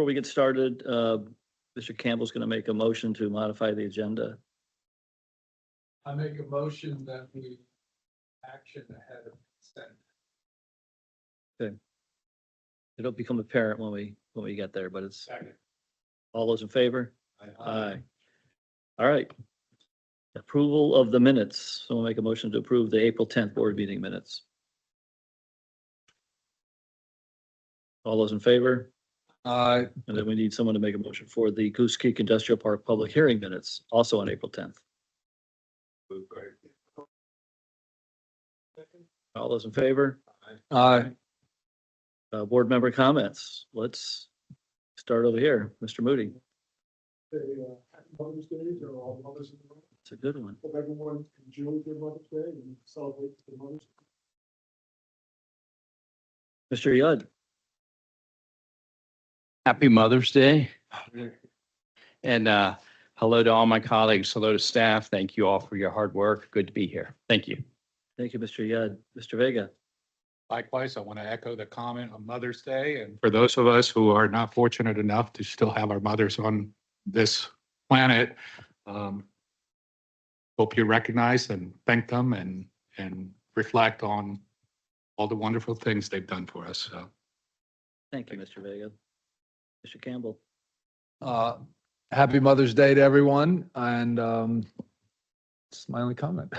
Before we get started, Mr. Campbell's going to make a motion to modify the agenda. I make a motion that we action ahead of consent. It'll become apparent when we get there, but it's Second. all those in favor? Aye. All right. Approval of the minutes. Someone make a motion to approve the April 10th board meeting minutes. All those in favor? Aye. And then we need someone to make a motion for the Goose Creek Industrial Park public hearing minutes, also on April 10th. All those in favor? Aye. Board member comments. Let's start over here. Mr. Moody. Happy Mother's Day to all mothers in the world. It's a good one. Hope everyone enjoys their Mother's Day and celebrates their Mother's Day. Mr. Yudd. Happy Mother's Day. And hello to all my colleagues. Hello to staff. Thank you all for your hard work. Good to be here. Thank you. Thank you, Mr. Yudd. Mr. Vega. Likewise, I want to echo the comment on Mother's Day. And for those of us who are not fortunate enough to still have our mothers on this planet, hope you recognize and thank them and reflect on all the wonderful things they've done for us. So Thank you, Mr. Vega. Mr. Campbell. Happy Mother's Day to everyone, and it's my only comment.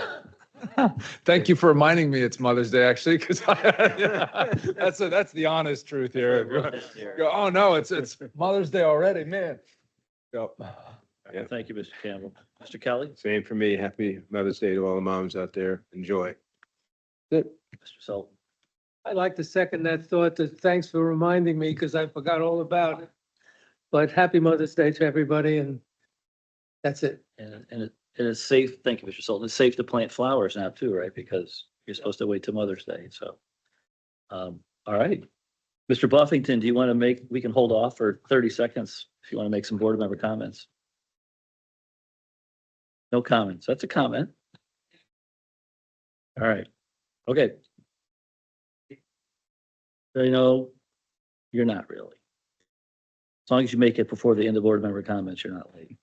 Thank you for reminding me it's Mother's Day, actually, because that's the honest truth here. Go, oh no, it's Mother's Day already, man. Yep. Yeah, thank you, Mr. Campbell. Mr. Kelly. Same for me. Happy Mother's Day to all the moms out there. Enjoy. Mr. Sultan. I'd like to second that thought. Thanks for reminding me because I forgot all about it. But happy Mother's Day to everybody, and that's it. And it is safe. Thank you, Mr. Sultan. It's safe to plant flowers now too, right? Because you're supposed to wait till Mother's Day. So, all right. Mr. Buffington, do you want to we can hold off for 30 seconds if you want to make some board member comments. No comments. That's a comment. All right. Okay. You know, you're not really. As long as you make it before the end of board member comments, you're not late.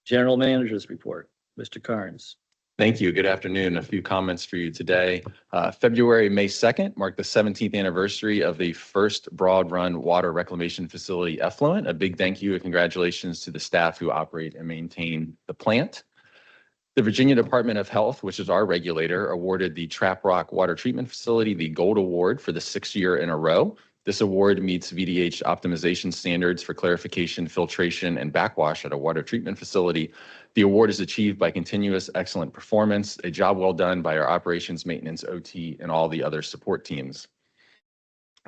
General Manager's report, Mr. Carnes. Thank you. Good afternoon. A few comments for you today. May 2nd marked the 17th anniversary of the first Broad Run Water Reclamation Facility effluent. A big thank you and congratulations to the staff who operate and maintain the plant. The Virginia Department of Health, which is our regulator, awarded the Trap Rock Water Treatment Facility the Gold Award for the 6th year in a row. This award meets VDH optimization standards for clarification, filtration, and backwash at a water treatment facility. The award is achieved by continuous excellent performance, a job well done by our operations, maintenance, OT, and all the other support teams.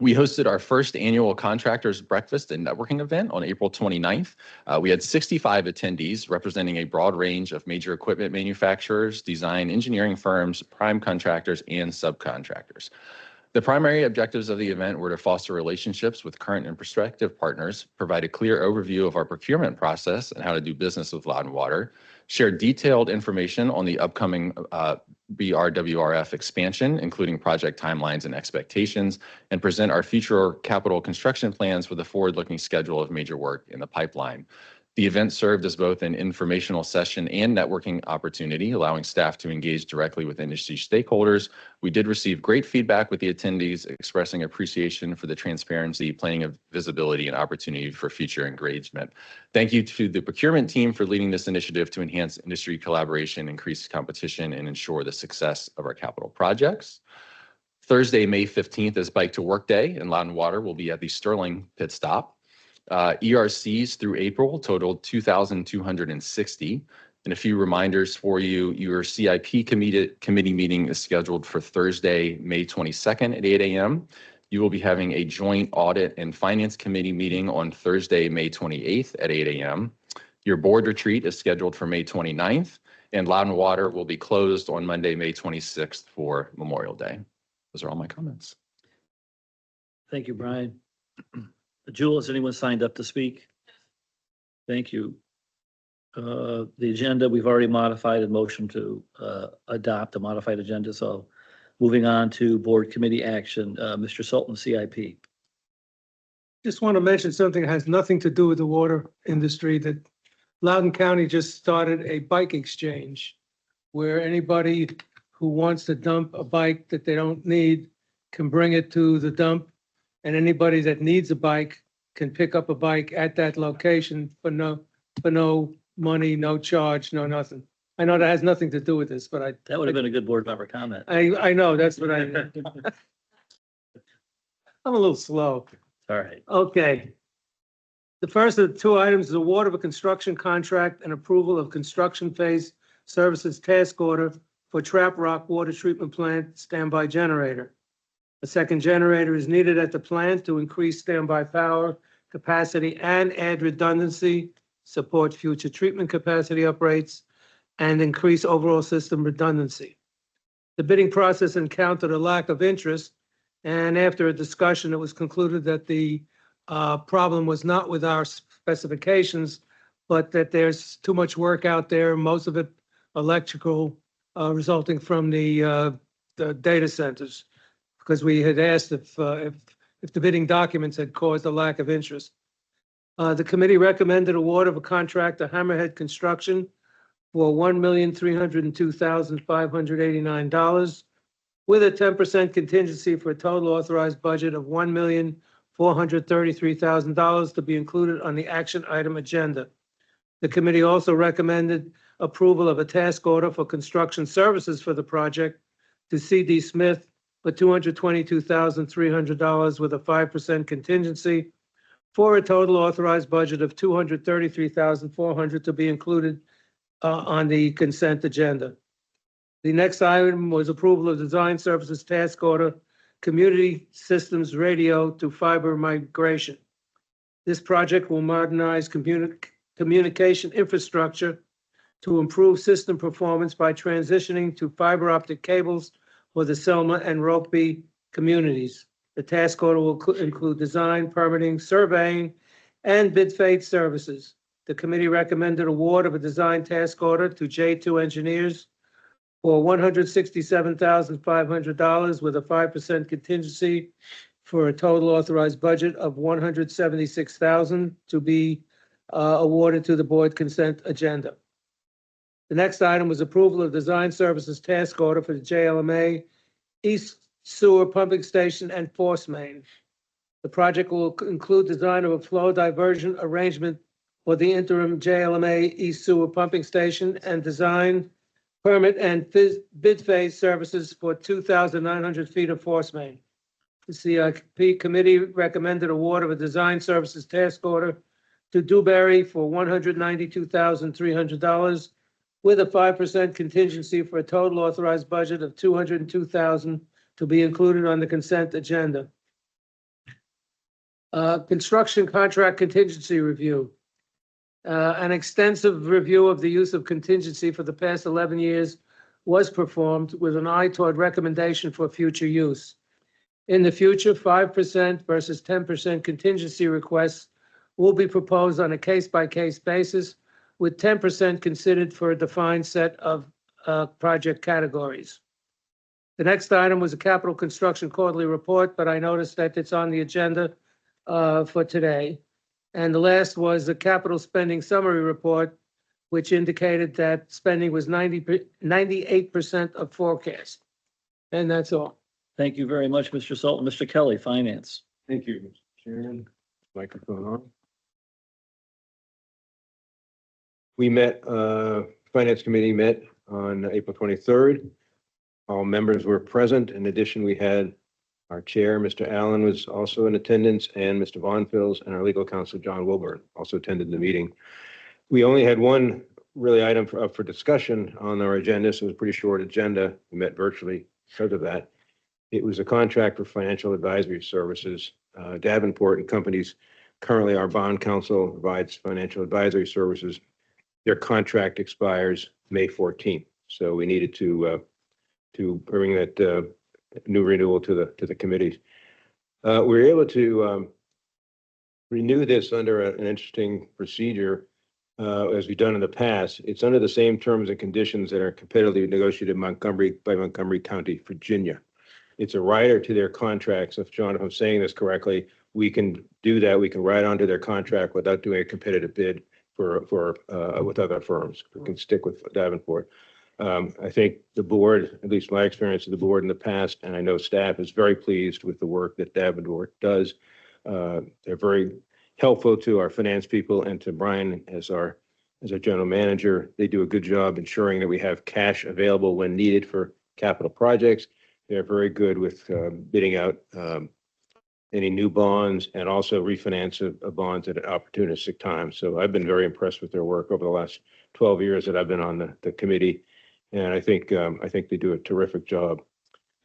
We hosted our first annual contractors breakfast and networking event on April 29th. We had 65 attendees representing a broad range of major equipment manufacturers, design engineering firms, prime contractors, and subcontractors. The primary objectives of the event were to foster relationships with current and prospective partners, provide a clear overview of our procurement process and how to do business with Loudoun Water, share detailed information on the upcoming BRWRF expansion, including project timelines and expectations, and present our future capital construction plans with a forward-looking schedule of major work in the pipeline. The event served as both an informational session and networking opportunity, allowing staff to engage directly with industry stakeholders. We did receive great feedback with the attendees, expressing appreciation for the transparency, planning of visibility, and opportunity for future engagement. Thank you to the procurement team for leading this initiative to enhance industry collaboration, increase competition, and ensure the success of our capital projects. Thursday, May 15th is Bike to Work Day, and Loudoun Water will be at the Sterling pit stop. ERCs through April totaled 2,260. And a few reminders for you, your CIP committee meeting is scheduled for Thursday, May 22nd at 8 a.m. You will be having a joint audit and finance committee meeting on Thursday, May 28th at 8 a.m. Your board retreat is scheduled for May 29th, and Loudoun Water will be closed on Monday, May 26th for Memorial Day. Those are all my comments. Thank you, Brian. Jewel, has anyone signed up to speak? Thank you. The agenda, we've already modified a motion to adopt a modified agenda. So moving on to board committee action, Mr. Sultan, CIP. Just want to mention something that has nothing to do with the water industry, that Loudoun County just started a bike exchange where anybody who wants to dump a bike that they don't need can bring it to the dump. And anybody that needs a bike can pick up a bike at that location for no money, no charge, no nothing. I know that has nothing to do with this, but That would have been a good board member comment. I know, that's what I'm a little slow. All right. Okay. The first of the two items is award of a construction contract and approval of construction phase services task order for Trap Rock Water Treatment Plant standby generator. A second generator is needed at the plant to increase standby power capacity and add redundancy, support future treatment capacity uprates, and increase overall system redundancy. The bidding process encountered a lack of interest, and after a discussion, it was concluded that the problem was not with our specifications, but that there's too much work out there, most of it electrical, resulting from the data centers, because we had asked if the bidding documents had caused a lack of interest. The committee recommended award of a contract to Hammerhead Construction for $1,302,589 with a 10% contingency for a total authorized budget of $1,433,000 to be included on the action item agenda. The committee also recommended approval of a task order for construction services for the project to C.D. Smith for $222,300 with a 5% contingency for a total authorized budget of $233,400 to be included on the consent agenda. The next item was approval of design services task order, community systems radio to fiber migration. This project will modernize communication infrastructure to improve system performance by transitioning to fiber optic cables for the Selma and Rokeby communities. The task order will include design, permitting, surveying, and bid phase services. The committee recommended award of a design task order to J2 Engineers for $167,500 with a 5% contingency for a total authorized budget of $176,000 to be awarded to the board consent agenda. The next item was approval of design services task order for the JLMA East Sewer Pumping Station and Force Main. The project will include design of a flow diversion arrangement for the interim JLMA East Sewer Pumping Station and design, permit, and bid phase services for 2,900 feet of force main. The CIP committee recommended award of a design services task order to Dewberry for $192,300 with a 5% contingency for a total authorized budget of $202,000 to be included on the consent agenda. Construction contract contingency review. An extensive review of the use of contingency for the past 11 years was performed with an eye toward recommendation for future use. In the future, 5% versus 10% contingency requests will be proposed on a case-by-case basis, with 10% considered for a defined set of project categories. The next item was a capital construction quarterly report, but I noticed that it's on the agenda for today. And the last was the capital spending summary report, which indicated that spending was 98% of forecast. And that's all. Thank you very much, Mr. Sultan. Mr. Kelly, Finance. Thank you, Mr. Chairman. Microphone on. We met, Finance Committee met on April 23rd. All members were present. In addition, we had our chair, Mr. Allen, was also in attendance, and Mr. Von Fils and our legal counsel, John Wilburn, also attended the meeting. We only had one really item up for discussion on our agenda, so it was a pretty short agenda. We met virtually because of that. It was a contract for financial advisory services. Davenport and Companies, currently our bond counsel, provides financial advisory services. Their contract expires May 14th, so we needed to bring that new renewal to the committee. We were able to renew this under an interesting procedure as we've done in the past. It's under the same terms and conditions that are competitively negotiated by Montgomery County, Virginia. It's a rider to their contracts. If John, if I'm saying this correctly, we can do that. We can ride onto their contract without doing a competitive bid with other firms. We can stick with Davenport. I think the board, at least my experience of the board in the past, and I know staff is very pleased with the work that Davenport does. They're very helpful to our finance people and to Brian as our general manager. They do a good job ensuring that we have cash available when needed for capital projects. They're very good with bidding out any new bonds and also refinance of bonds at an opportunistic time. So I've been very impressed with their work over the last 12 years that I've been on the committee. And I think they do a terrific job.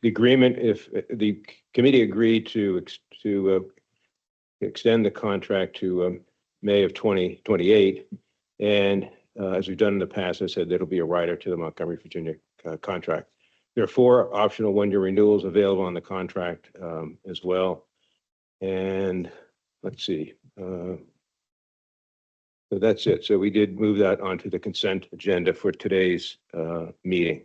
The agreement, if the committee agreed to extend the contract to May of 2028. And as we've done in the past, I said that'll be a rider to the Montgomery, Virginia contract. There are 4 optional 1-year renewals available on the contract as well. And let's see. So that's it. So we did move that onto the consent agenda for today's meeting.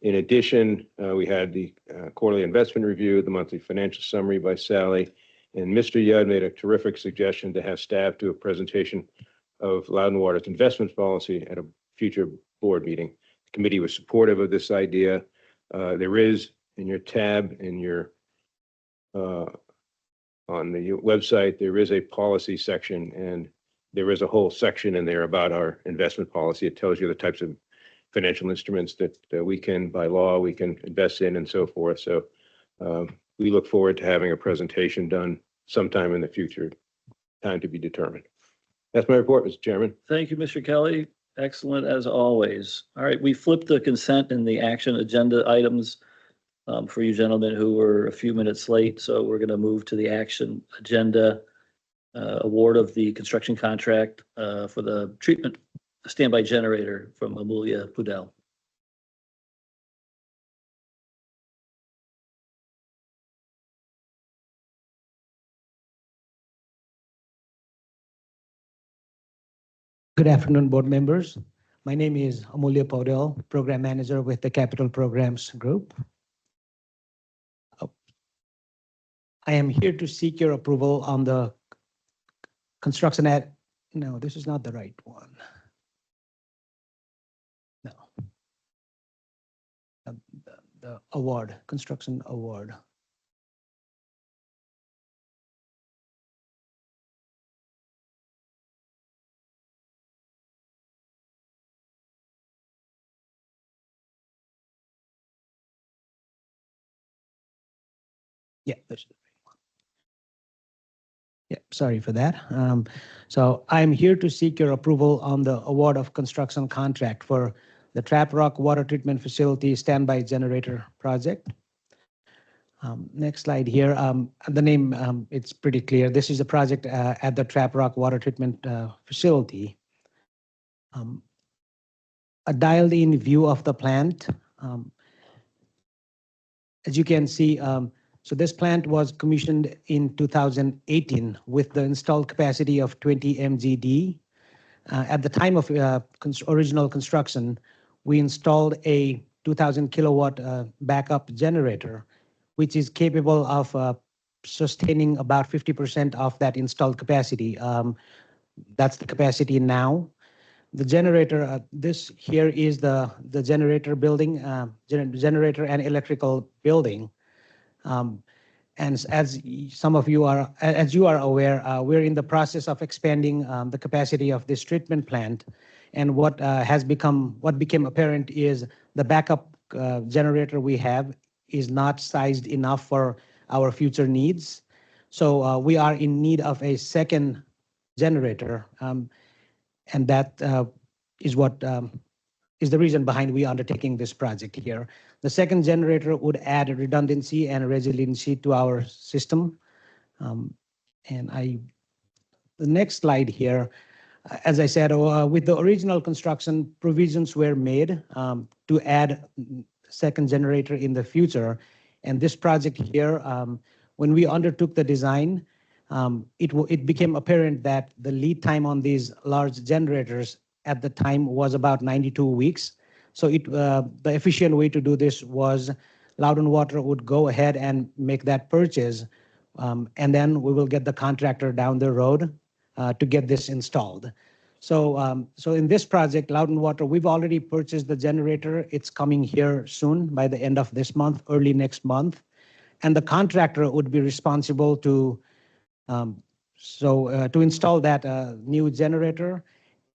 In addition, we had the quarterly investment review, the monthly financial summary by Sally, and Mr. Yudd made a terrific suggestion to have staff do a presentation of Loudon Water's investment policy at a future board meeting. The committee was supportive of this idea. There is in your tab in your on the website, there is a policy section, and there is a whole section in there about our investment policy. It tells you the types of financial instruments that we can, by law, we can invest in and so forth. So we look forward to having a presentation done sometime in the future, time to be determined. That's my report, Mr. Chairman. Thank you, Mr. Kelly. Excellent as always. All right, we flipped the consent and the action agenda items for you gentlemen who were a few minutes late. So we're going to move to the action agenda, award of the construction contract for the treatment standby generator from Amelia Pudell. Good afternoon, board members. My name is Amelia Podell, Program Manager with the Capital Programs Group. I am here to seek your approval on the construction no, this is not the right one. No. The award, construction award. Yeah, that's the right one. Yeah, sorry for that. So I'm here to seek your approval on the award of construction contract for the Trap Rock Water Treatment Facility Standby Generator Project. Next slide here. The name, it's pretty clear. This is a project at the Trap Rock Water Treatment Facility. A dialed-in view of the plant. As you can see, so this plant was commissioned in 2018 with the installed capacity of 20 MGD. At the time of original construction, we installed a 2,000 kilowatt backup generator, which is capable of sustaining about 50% of that installed capacity. That's the capacity now. The generator, this here is the generator building, generator and electrical building. And as some of you are, aware, we're in the process of expanding the capacity of this treatment plant. And what became apparent is the backup generator we have is not sized enough for our future needs. So we are in need of a second generator. And that is what is the reason behind we undertaking this project here. The second generator would add redundancy and resiliency to our system. The next slide here, as I said, with the original construction, provisions were made to add second generator in the future. And this project here, when we undertook the design, it became apparent that the lead time on these large generators at the time was about 92 weeks. So the efficient way to do this was Loudon Water would go ahead and make that purchase And then we will get the contractor down the road to get this installed. So, so in this project, Loudon Water, we've already purchased the generator. It's coming here soon by the end of this month, early next month. And the contractor would be responsible to to install that new generator,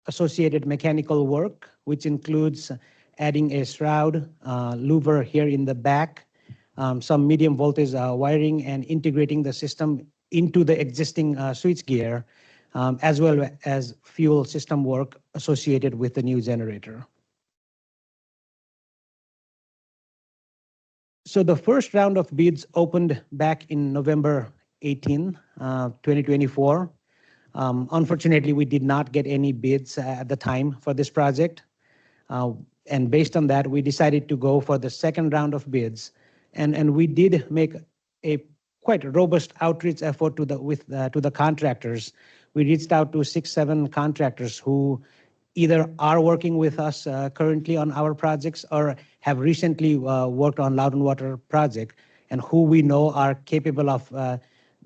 associated mechanical work, which includes adding a shroud, louver here in the back, some medium voltage wiring, and integrating the system into the existing switchgear, as well as fuel system work associated with the new generator. So the first round of bids opened back in November 18, 2024. Unfortunately, we did not get any bids at the time for this project. And based on that, we decided to go for the second round of bids. And we did make a quite robust outreach effort to the contractors. We reached out to 6-7 contractors who either are working with us currently on our projects or have recently worked on Loudon Water project, and who we know are capable of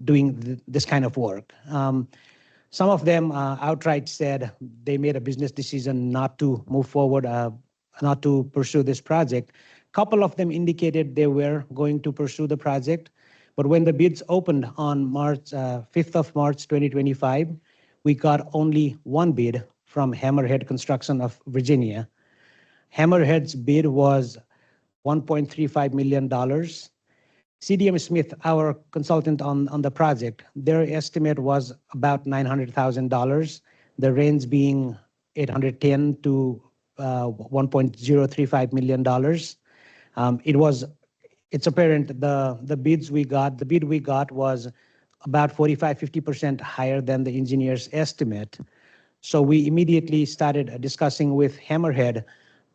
doing this kind of work. Some of them outright said they made a business decision not to move forward, not to pursue this project. A couple of them indicated they were going to pursue the project, but when the bids opened on 5th of March 2025, we got only one bid from Hammerhead Construction of Virginia. Hammerhead's bid was $1.35 million. CDM Smith, our consultant on the project, their estimate was about $900,000, the range being $810 to $1.035 million. It's apparent the bid we got was about 45-50% higher than the engineer's estimate. So we immediately started discussing with Hammerhead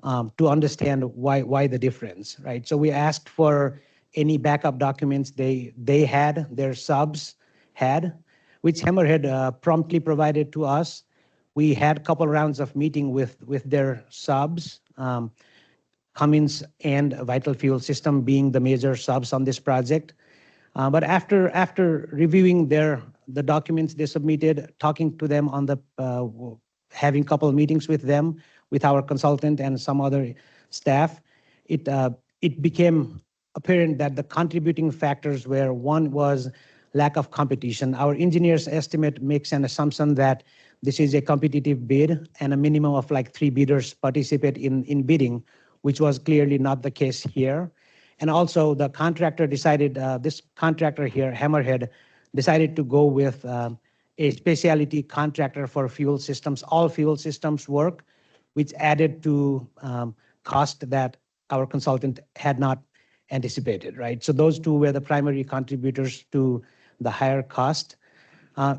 to understand why the difference, right? So we asked for any backup documents they had, their subs had, which Hammerhead promptly provided to us. We had a couple rounds of meeting with their subs, Cummins and Vital Fuel System being the major subs on this project. But after reviewing the documents they submitted, talking to them on having a couple of meetings with them, with our consultant and some other staff, it became apparent that the contributing factors were, one was lack of competition. Our engineer's estimate makes an assumption that this is a competitive bid and a minimum of like 3 bidders participate in bidding, which was clearly not the case here. And also the contractor decided, this contractor here, Hammerhead, decided to go with a specialty contractor for fuel systems, all fuel systems work, which added to cost that our consultant had not anticipated, right? So those two were the primary contributors to the higher cost.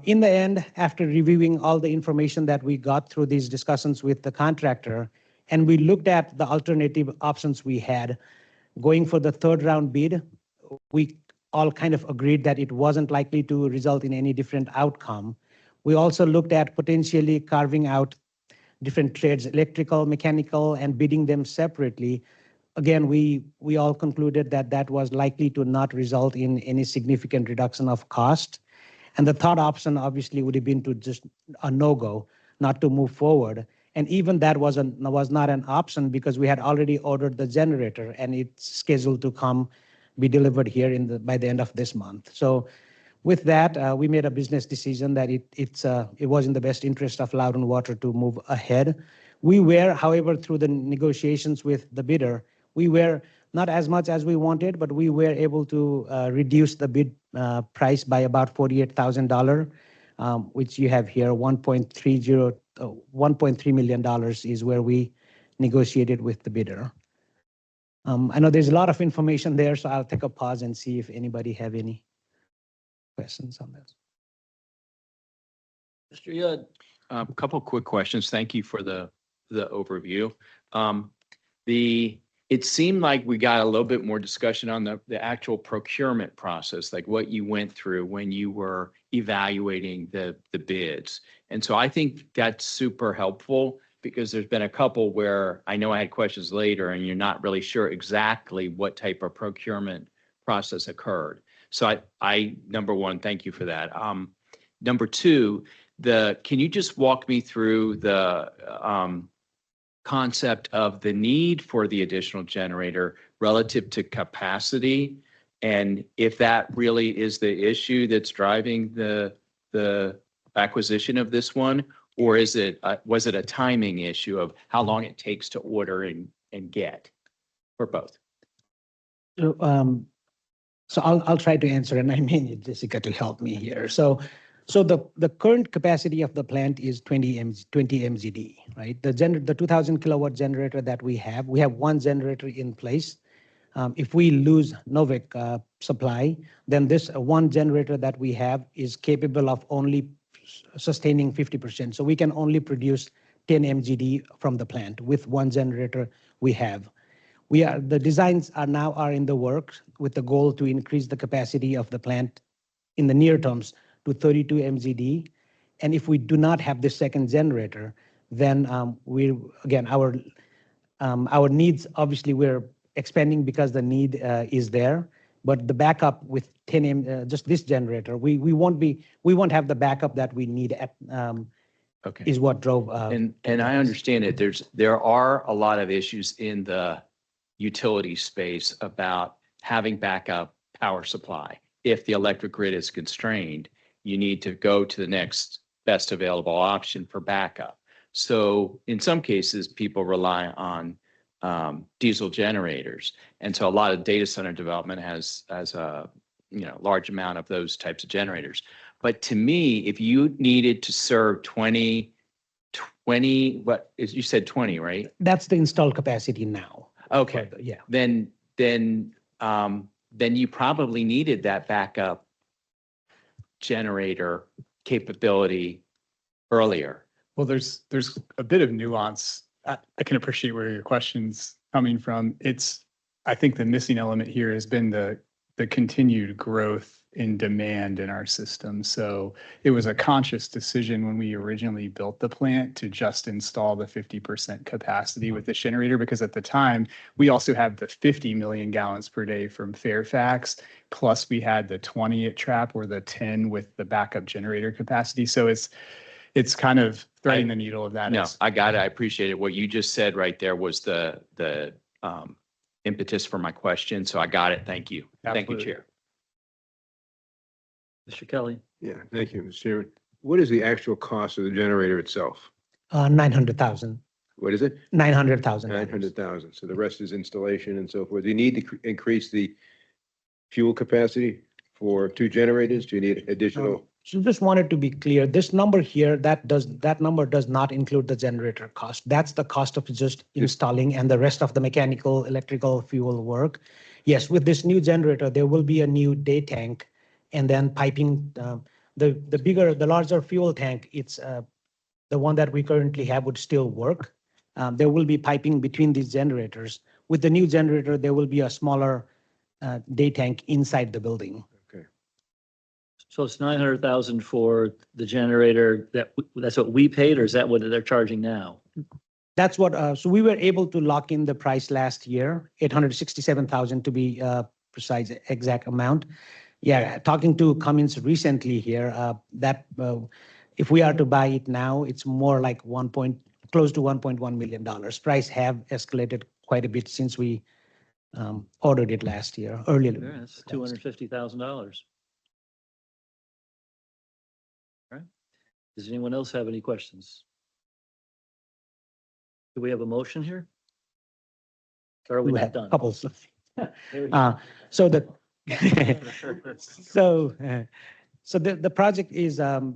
In the end, after reviewing all the information that we got through these discussions with the contractor, and we looked at the alternative options we had, going for the third round bid, we all kind of agreed that it wasn't likely to result in any different outcome. We also looked at potentially carving out different trades, electrical, mechanical, and bidding them separately. Again, we all concluded that that was likely to not result in any significant reduction of cost. And the third option obviously would have been to just a no-go, not to move forward. And even that was not an option because we had already ordered the generator and it's scheduled to be delivered here by the end of this month. So with that, we made a business decision that it was in the best interest of Loudon Water to move ahead. We were, however, through the negotiations with the bidder, we were not as much as we wanted, but we were able to reduce the bid price by about $48,000, which you have here, $1.3 million is where we negotiated with the bidder. I know there's a lot of information there, so I'll take a pause and see if anybody have any questions on this. Mr. Yud. A couple quick questions. Thank you for the overview. It seemed like we got a little bit more discussion on the actual procurement process, like what you went through when you were evaluating the bids. And so I think that's super helpful because there's been a couple where I know I had questions later and you're not really sure exactly what type of procurement process occurred. So number one, thank you for that. Number two, can you just walk me through the concept of the need for the additional generator relative to capacity? And if that really is the issue that's driving the acquisition of this one, or was it a timing issue of how long it takes to order and get, or both? So I'll try to answer, and I may need Jessica to help me here. So the current capacity of the plant is 20 MZD, right? The 2,000 kilowatt generator that we have one generator in place. If we lose Novik supply, then this one generator that we have is capable of only sustaining 50%. So we can only produce 10 MGD from the plant with one generator we have. The designs are in the works with the goal to increase the capacity of the plant in the near terms to 32 MGD. And if we do not have the second generator, then our needs, obviously we're expanding because the need is there. But the backup with 10 just this generator, we won't have the backup that we need Okay. is what drove. And I understand it. There are a lot of issues in the utility space about having backup power supply. If the electric grid is constrained, you need to go to the next best available option for backup. So in some cases, people rely on diesel generators. And so a lot of data center development has a large amount of those types of generators. But to me, if you needed to serve 20, what is, you said 20, right? That's the installed capacity now. Okay. Yeah. Then you probably needed that backup generator capability earlier. Well, there's a bit of nuance. I can appreciate where your question's coming from. I think the missing element here has been the continued growth in demand in our system. So it was a conscious decision when we originally built the plant to just install the 50% capacity with the generator, because at the time we also had the 50 million gallons per day from Fairfax, plus we had the 20 at Trap or the 10 with the backup generator capacity. So it's kind of threading the needle of that. No, I got it. I appreciate it. What you just said right there was the impetus for my question. So I got it. Thank you. Thank you, Absolutely. Chair. Mr. Kelly? Yeah, thank you, Mr. Chairman. What is the actual cost of the generator itself? 900,000. What is it? 900,000. 900,000. So the rest is installation and so forth. Do you need to increase the fuel capacity for 2 generators? Do you need additional? So just wanted to be clear, this number here, that number does not include the generator cost. That's the cost of just installing and the rest of the mechanical, electrical, fuel work. Yes, with this new generator, there will be a new day tank and then piping. The larger fuel tank, it's the one that we currently have would still work. There will be piping between these generators. With the new generator, there will be a smaller day tank inside the building. So it's 900,000 for the generator, that's what we paid, or is that what they're charging now? That's what, so we were able to lock in the price last year, 867,000 to be precise exact amount. Yeah, talking to Cummins recently here, if we are to buy it now, it's more like close to $1.1 million. Price have escalated quite a bit since we ordered it last year, earlier. Yeah, that's $250,000. All right. Does anyone else have any questions? Do we have a motion here? Or are we not done? Couples. There we go. So the the project is a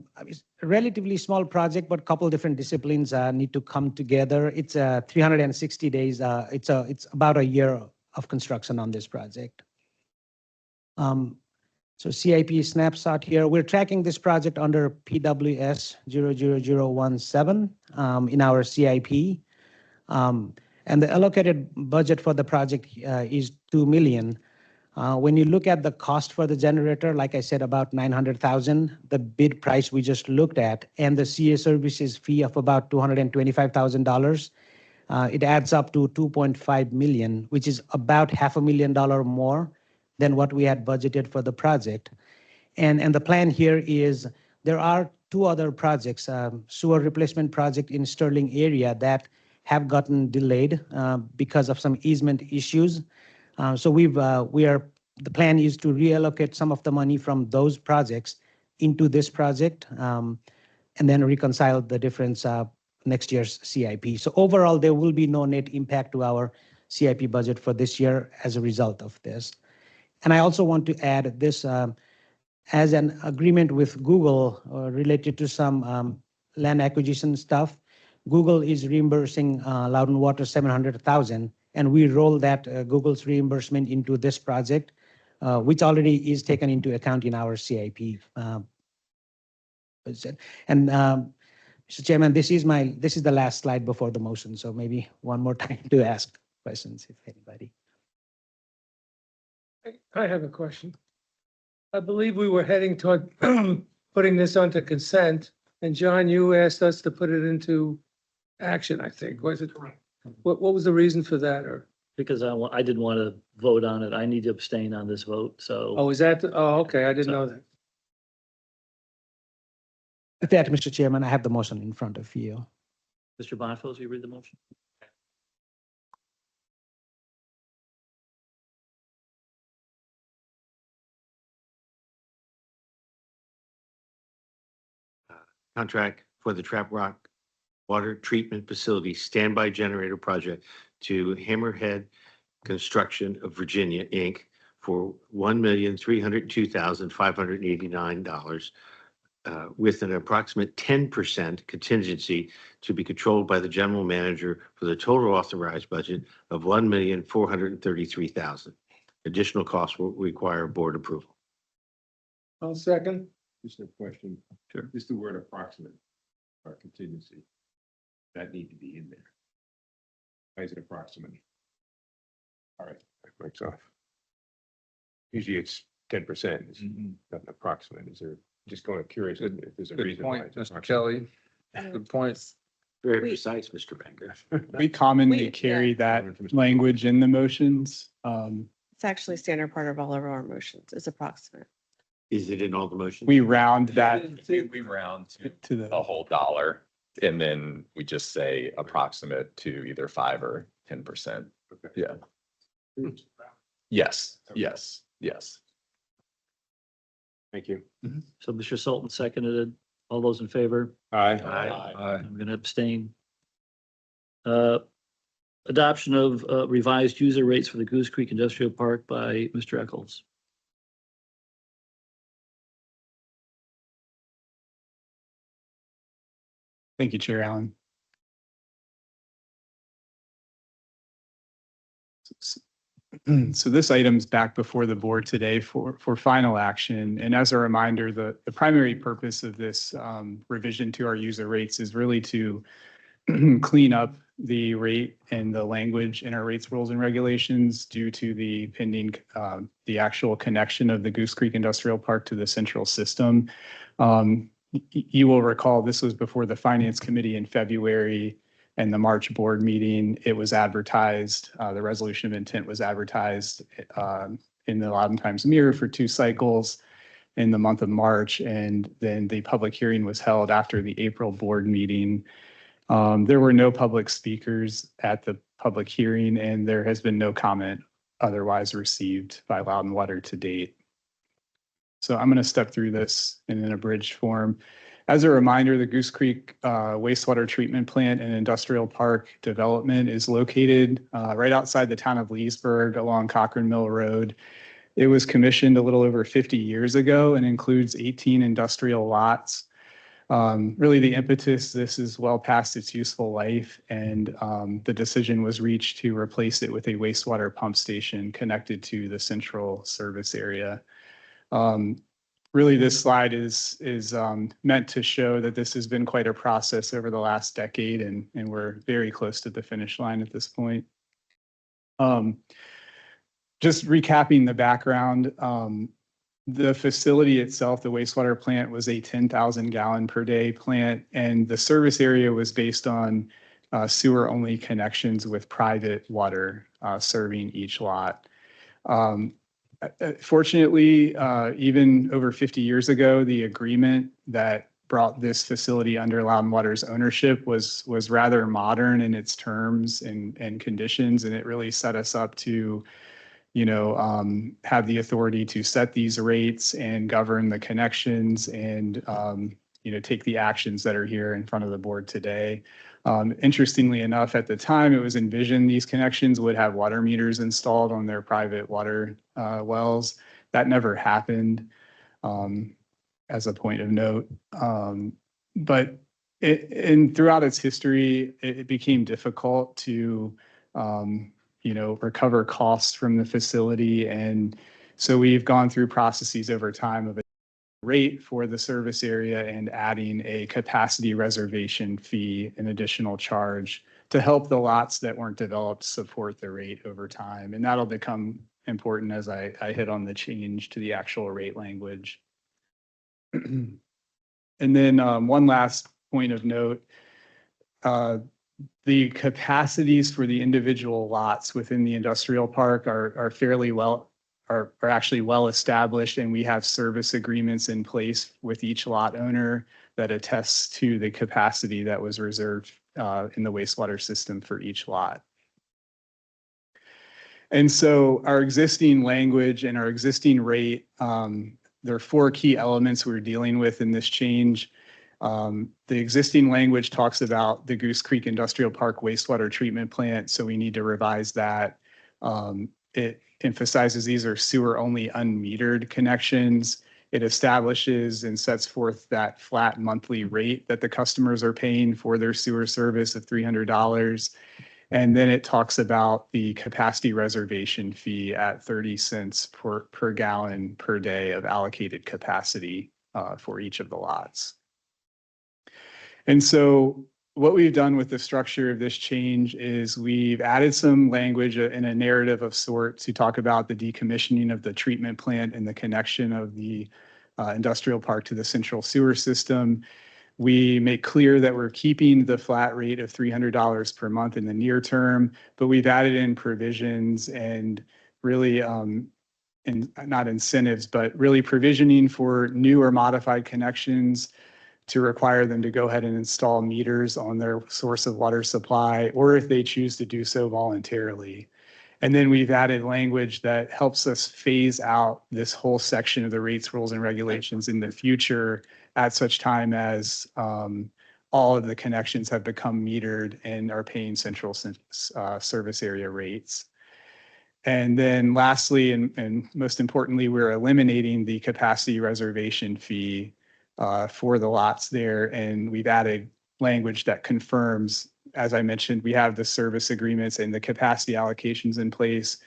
relatively small project, but a couple different disciplines need to come together. It's 360 days. It's about a year of construction on this project. So CIP snapshot here. We're tracking this project under PWS 00017 in our CIP. And the allocated budget for the project is $2 million. When you look at the cost for the generator, like I said, about 900,000, the bid price we just looked at, and the CA services fee of about $225,000, it adds up to $2.5 million, which is about $500,000 more than what we had budgeted for the project. And the plan here is there are two other projects, sewer replacement project in Sterling area that have gotten delayed because of some easement issues. So the plan is to reallocate some of the money from those projects into this project and then reconcile the difference next year's CIP. So overall, there will be no net impact to our CIP budget for this year as a result of this. And I also want to add this as an agreement with Google related to some land acquisition stuff. Google is reimbursing Loudon Water $700,000, and we roll that Google's reimbursement into this project, which already is taken into account in our CIP. And Mr. Chairman, this is the last slide before the motion, so maybe one more time to ask questions if anybody. I have a question. I believe we were heading toward putting this onto consent, and John, you asked us to put it into action, I think, was it? What was the reason for that, or? Because I didn't want to vote on it. I need to abstain on this vote, so. Oh, is that, okay, I didn't know that. With that, Mr. Chairman, I have the motion in front of you. Mr. Bonfils, you read the motion? Contract for the Trap Rock Water Treatment Facility Standby Generator Project to Hammerhead Construction of Virginia, Inc. for $1,302,589 with an approximate 10% contingency to be controlled by the general manager for the total authorized budget of $1,433,000. Additional costs will require board approval. I'll second. Just a question. Sure. Just the word approximate or contingency. That need to be in there. Why is it approximate? All right, that breaks off. Usually it's 10%. It's not an approximate. Is there, just going curious if there's a Good reason. why point, it's Mr. approximate. Kelly. Good point. Very We- precise, Mr. Banger. We commonly We- carry that Yeah. language in the motions. It's actually a standard part of all of our motions. It's approximate. Is it in all the motions? We round that We round to the. a whole dollar and then we just say approximate to either 5 or 10%. Yeah. Yes, yes, yes. Thank you. So Mr. Sultan seconded it. All those in favor? Aye. I'm going to abstain. Adoption of revised user rates for the Goose Creek Industrial Park by Mr. Eccles. Thank you, Chair Allen. So this item's back before the board today for final action. And as a reminder, the primary purpose of this revision to our user rates is really to clean up the rate and the language in our rates, rules, and regulations due to the pending, the actual connection of the Goose Creek Industrial Park to the central system. You will recall this was before the Finance Committee in February and the March board meeting. It was advertised, the resolution of intent was advertised in the Loudoun Times-Mirror for 2 cycles in the month of March. And then the public hearing was held after the April board meeting. There were no public speakers at the public hearing, and there has been no comment otherwise received by Loudoun Water to date. So I'm going to step through this in an abridged form. As a reminder, the Goose Creek wastewater treatment plant and industrial park development is located right outside the town of Leesburg along Cochrane Mill Road. It was commissioned a little over 50 years ago and includes 18 industrial lots. Really the impetus, this is well past its useful life, and the decision was reached to replace it with a wastewater pump station connected to the central service area. Really, this slide is meant to show that this has been quite a process over the last decade, and we're very close to the finish line at this point. Just recapping the background, the facility itself, the wastewater plant, was a 10,000 gallon per day plant, and the service area was based on sewer-only connections with private water serving each lot. Fortunately, even over 50 years ago, the agreement that brought this facility under Loudon Water's ownership was rather modern in its terms and conditions, and it really set us up to, have the authority to set these rates and govern the connections and, take the actions that are here in front of the board today. Interestingly enough, at the time, it was envisioned these connections would have water meters installed on their private water wells. That never happened, as a point of note. But throughout its history, it became difficult to, recover costs from the facility. And so we've gone through processes over time of a rate for the service area and adding a capacity reservation fee, an additional charge to help the lots that weren't developed support the rate over time. And that'll become important as I hit on the change to the actual rate language. And then one last point of note, the capacities for the individual lots within the industrial park are fairly are actually well established, and we have service agreements in place with each lot owner that attests to the capacity that was reserved in the wastewater system for each lot. And so our existing language and our existing rate, there are 4 key elements we're dealing with in this change. The existing language talks about the Goose Creek Industrial Park wastewater treatment plant, so we need to revise that. It emphasizes these are sewer-only unmetered connections. It establishes and sets forth that flat monthly rate that the customers are paying for their sewer service of $300. And then it talks about the capacity reservation fee at 30 cents per gallon per day of allocated capacity for each of the lots. And so what we've done with the structure of this change is we've added some language in a narrative of sorts to talk about the decommissioning of the treatment plant and the connection of the industrial park to the central sewer system. We make clear that we're keeping the flat rate of $300 per month in the near term, but we've added in provisions and really, and not incentives, but really provisioning for new or modified connections to require them to go ahead and install meters on their source of water supply, or if they choose to do so voluntarily. And then we've added language that helps us phase out this whole section of the rates, rules, and regulations in the future at such time as all of the connections have become metered and are paying central service area rates. And then lastly, and most importantly, we're eliminating the capacity reservation fee for the lots there. And we've added language that confirms, as I mentioned, we have the service agreements and the capacity allocations in place.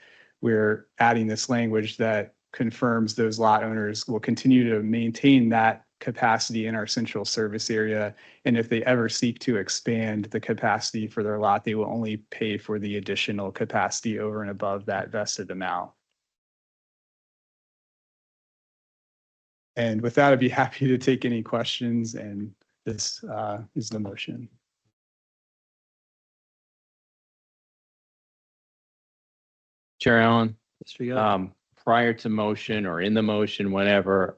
We're adding this language that confirms those lot owners will continue to maintain that capacity in our central service area. And if they ever seek to expand the capacity for their lot, they will only pay for the additional capacity over and above that vested amount. And with that, I'd be happy to take any questions, and this is the motion. Chair Allen, Mr. Young? prior to motion or in the motion, whenever,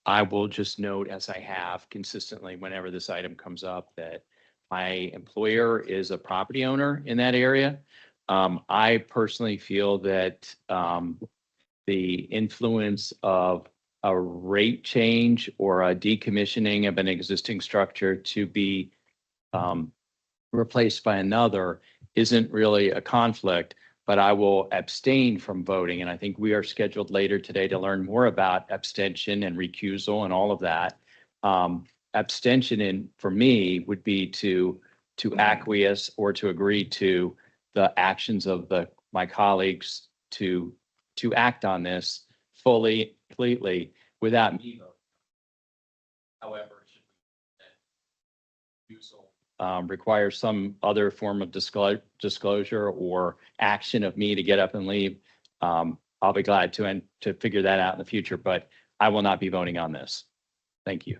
I will just note, as I have consistently whenever this item comes up, that my employer is a property owner in that area. I personally feel that the influence of a rate change or a decommissioning of an existing structure to be replaced by another isn't really a conflict, but I will abstain from voting. And I think we are scheduled later today to learn more about abstention and recusal and all of that. Abstention for me would be to acquiesce or to agree to the actions of my colleagues to act on this fully, completely, without me voting. However, requires some other form of disclosure or action of me to get up and leave, I'll be glad to figure that out in the future, but I will not be voting on this. Thank you.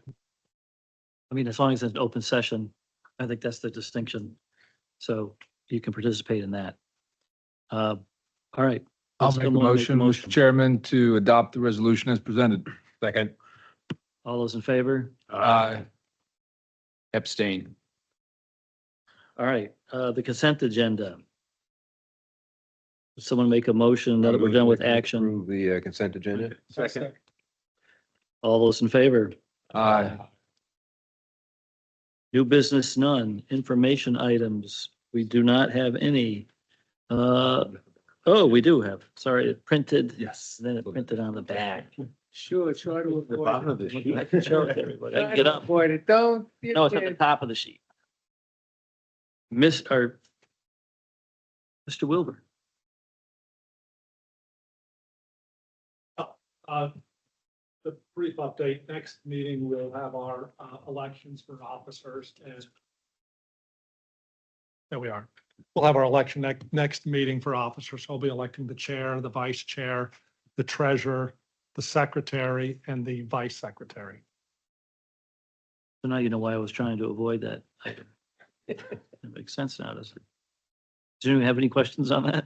I mean, as long as it's an open session, I think that's the distinction. So you can participate in that. All right. I'll Let's make a come on, motion, Mr. Chairman, to adopt the resolution as presented. Second. All those in favor? Aye. Abstain. All right, the consent agenda. Someone make a motion now that we're done with action. Approve the consent agenda. Second. All those in favor? Aye. New business, none. Information items, we do not have any. Oh, we do have, sorry, it printed. Yes. Then it printed on the back. Sure, try to The bottom avoid of the sheet. I can show it to everybody. I it. can get up. Avoid it, don't. No, it's at the top of the sheet. Mr. Wilbur. The brief update, next meeting, we'll have our elections for officers and there we are. We'll have our election next meeting for officers. I'll be electing the chair, the vice chair, the treasurer, the secretary, and the vice secretary. So now you know why I was trying to avoid that item. It makes sense now, doesn't it? Does anyone have any questions on that?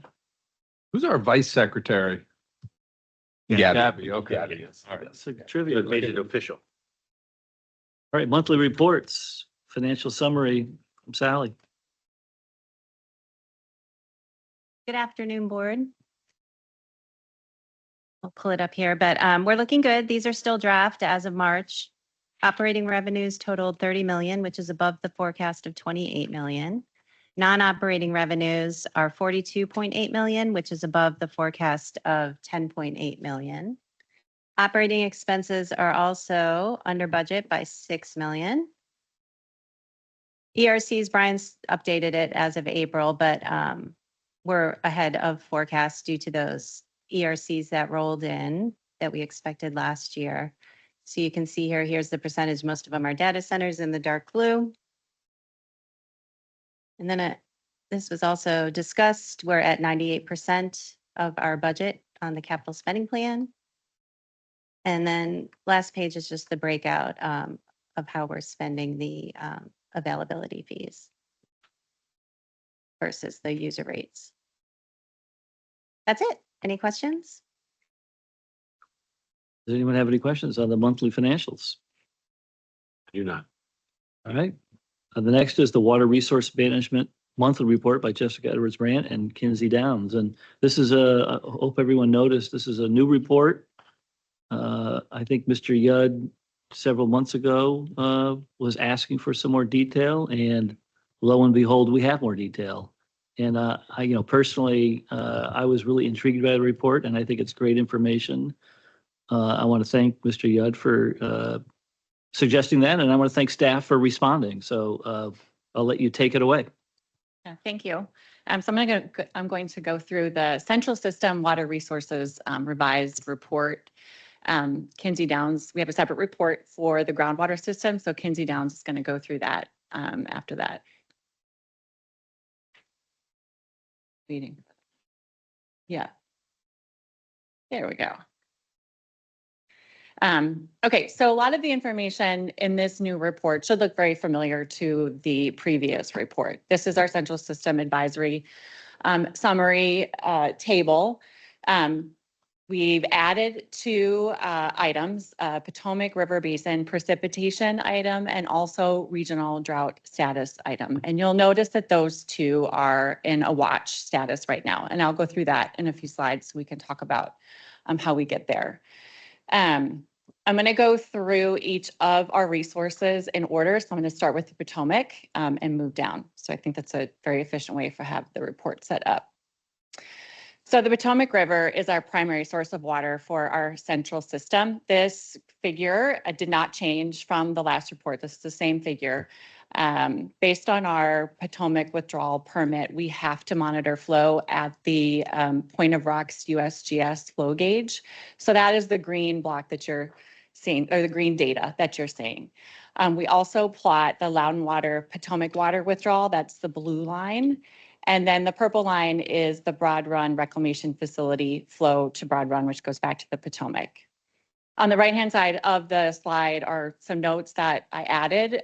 Who's our vice secretary? Gabby, okay. All right. That's a trivia. Made it official. All right, monthly reports, financial summary from Sally. Good afternoon, board. I'll pull it up here, but we're looking good. These are still draft as of March. Operating revenues totaled 30 million, which is above the forecast of 28 million. Non-operating revenues are 42.8 million, which is above the forecast of 10.8 million. Operating expenses are also under budget by 6 million. ERCs, Brian's updated it as of April, but we're ahead of forecast due to those ERCs that rolled in that we expected last year. So you can see here, here's the percentage. Most of them are data centers in the dark blue. And then this was also discussed. We're at 98% of our budget on the capital spending plan. And then last page is just the breakout of how we're spending the availability fees versus the user rates. That's it. Any questions? Does anyone have any questions on the monthly financials? Do not. All right. The next is the Water Resource Management Monthly Report by Jessica Edwards Brandt and Kinsey Downs. And this is I hope everyone noticed, this is a new report. I think Mr. Yudd several months ago was asking for some more detail, and lo and behold, we have more detail. And personally, I was really intrigued by the report, and I think it's great information. I want to thank Mr. Yudd for suggesting that, and I want to thank staff for responding. So I'll let you take it away. Yeah, thank you. So I'm going to go through the Central System Water Resources revised report. Kinsey Downs, we have a separate report for the groundwater system, so Kinsey Downs is going to go through that after that meeting. Yeah. There we go. Okay, so a lot of the information in this new report should look very familiar to the previous report. This is our Central System Advisory summary table. We've added two items, Potomac River Basin precipitation item and also regional drought status item. And you'll notice that those two are in a watch status right now. And I'll go through that in a few slides so we can talk about how we get there. I'm going to go through each of our resources in order. So I'm going to start with the Potomac and move down. So I think that's a very efficient way for have the report set up. So the Potomac River is our primary source of water for our central system. This figure did not change from the last report. This is the same figure. Based on our Potomac withdrawal permit, we have to monitor flow at the Point of Rocks USGS flow gauge. So that is the green block that you're seeing, or the green data that you're seeing. We also plot the Loudon Water Potomac water withdrawal. That's the blue line. And then the purple line is the Broad Run Reclamation Facility flow to Broad Run, which goes back to the Potomac. On the right-hand side of the slide are some notes that I added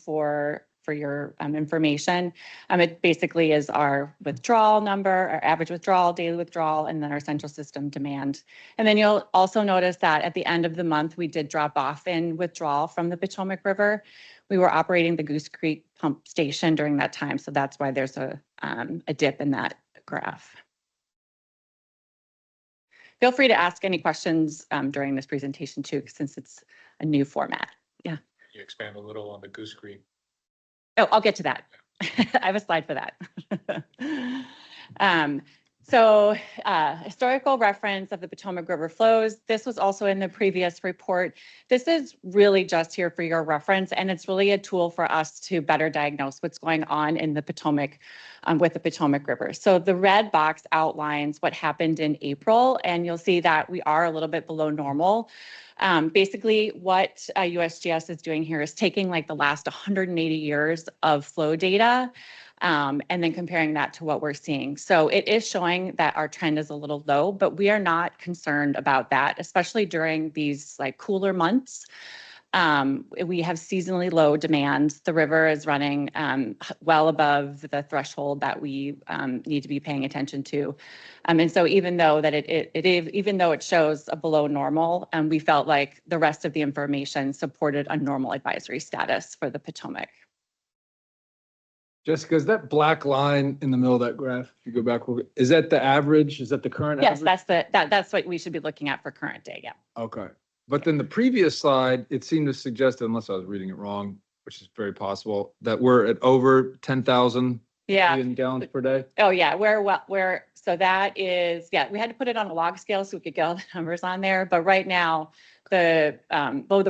for for your information. It basically is our withdrawal number, our average withdrawal, daily withdrawal, and then our central system demand. And then you'll also notice that at the end of the month, we did drop off in withdrawal from the Potomac River. We were operating the Goose Creek pump station during that time, so that's why there's a dip in that graph. Feel free to ask any questions during this presentation too, since it's a new format. Yeah. You expand a little on the Goose Creek. Oh, I'll get to that. I have a slide for that. So historical reference of the Potomac River flows. This was also in the previous report. This is really just here for your reference, and it's really a tool for us to better diagnose what's going on in the Potomac with the Potomac River. So the red box outlines what happened in April, and you'll see that we are a little bit below normal. Basically, what USGS is doing here is taking like the last 180 years of flow data and then comparing that to what we're seeing. So it is showing that our trend is a little low, but we are not concerned about that, especially during these like cooler months. We have seasonally low demand. The river is running well above the threshold that we need to be paying attention to. And so even though that even though it shows a below normal, we felt like the rest of the information supported a normal advisory status for the Potomac. Jessica, is that black line in the middle of that graph? If you go back, is that the average? Is that the current Yes, average? that's what we should be looking at for current day. Yeah. Okay. But then the previous slide, it seemed to suggest, unless I was reading it wrong, which is very possible, that we're at over 10,000 Yeah. million gallons per day. Oh, yeah, so that is, yeah, we had to put it on a log scale so we could get all the numbers on there. But right now, the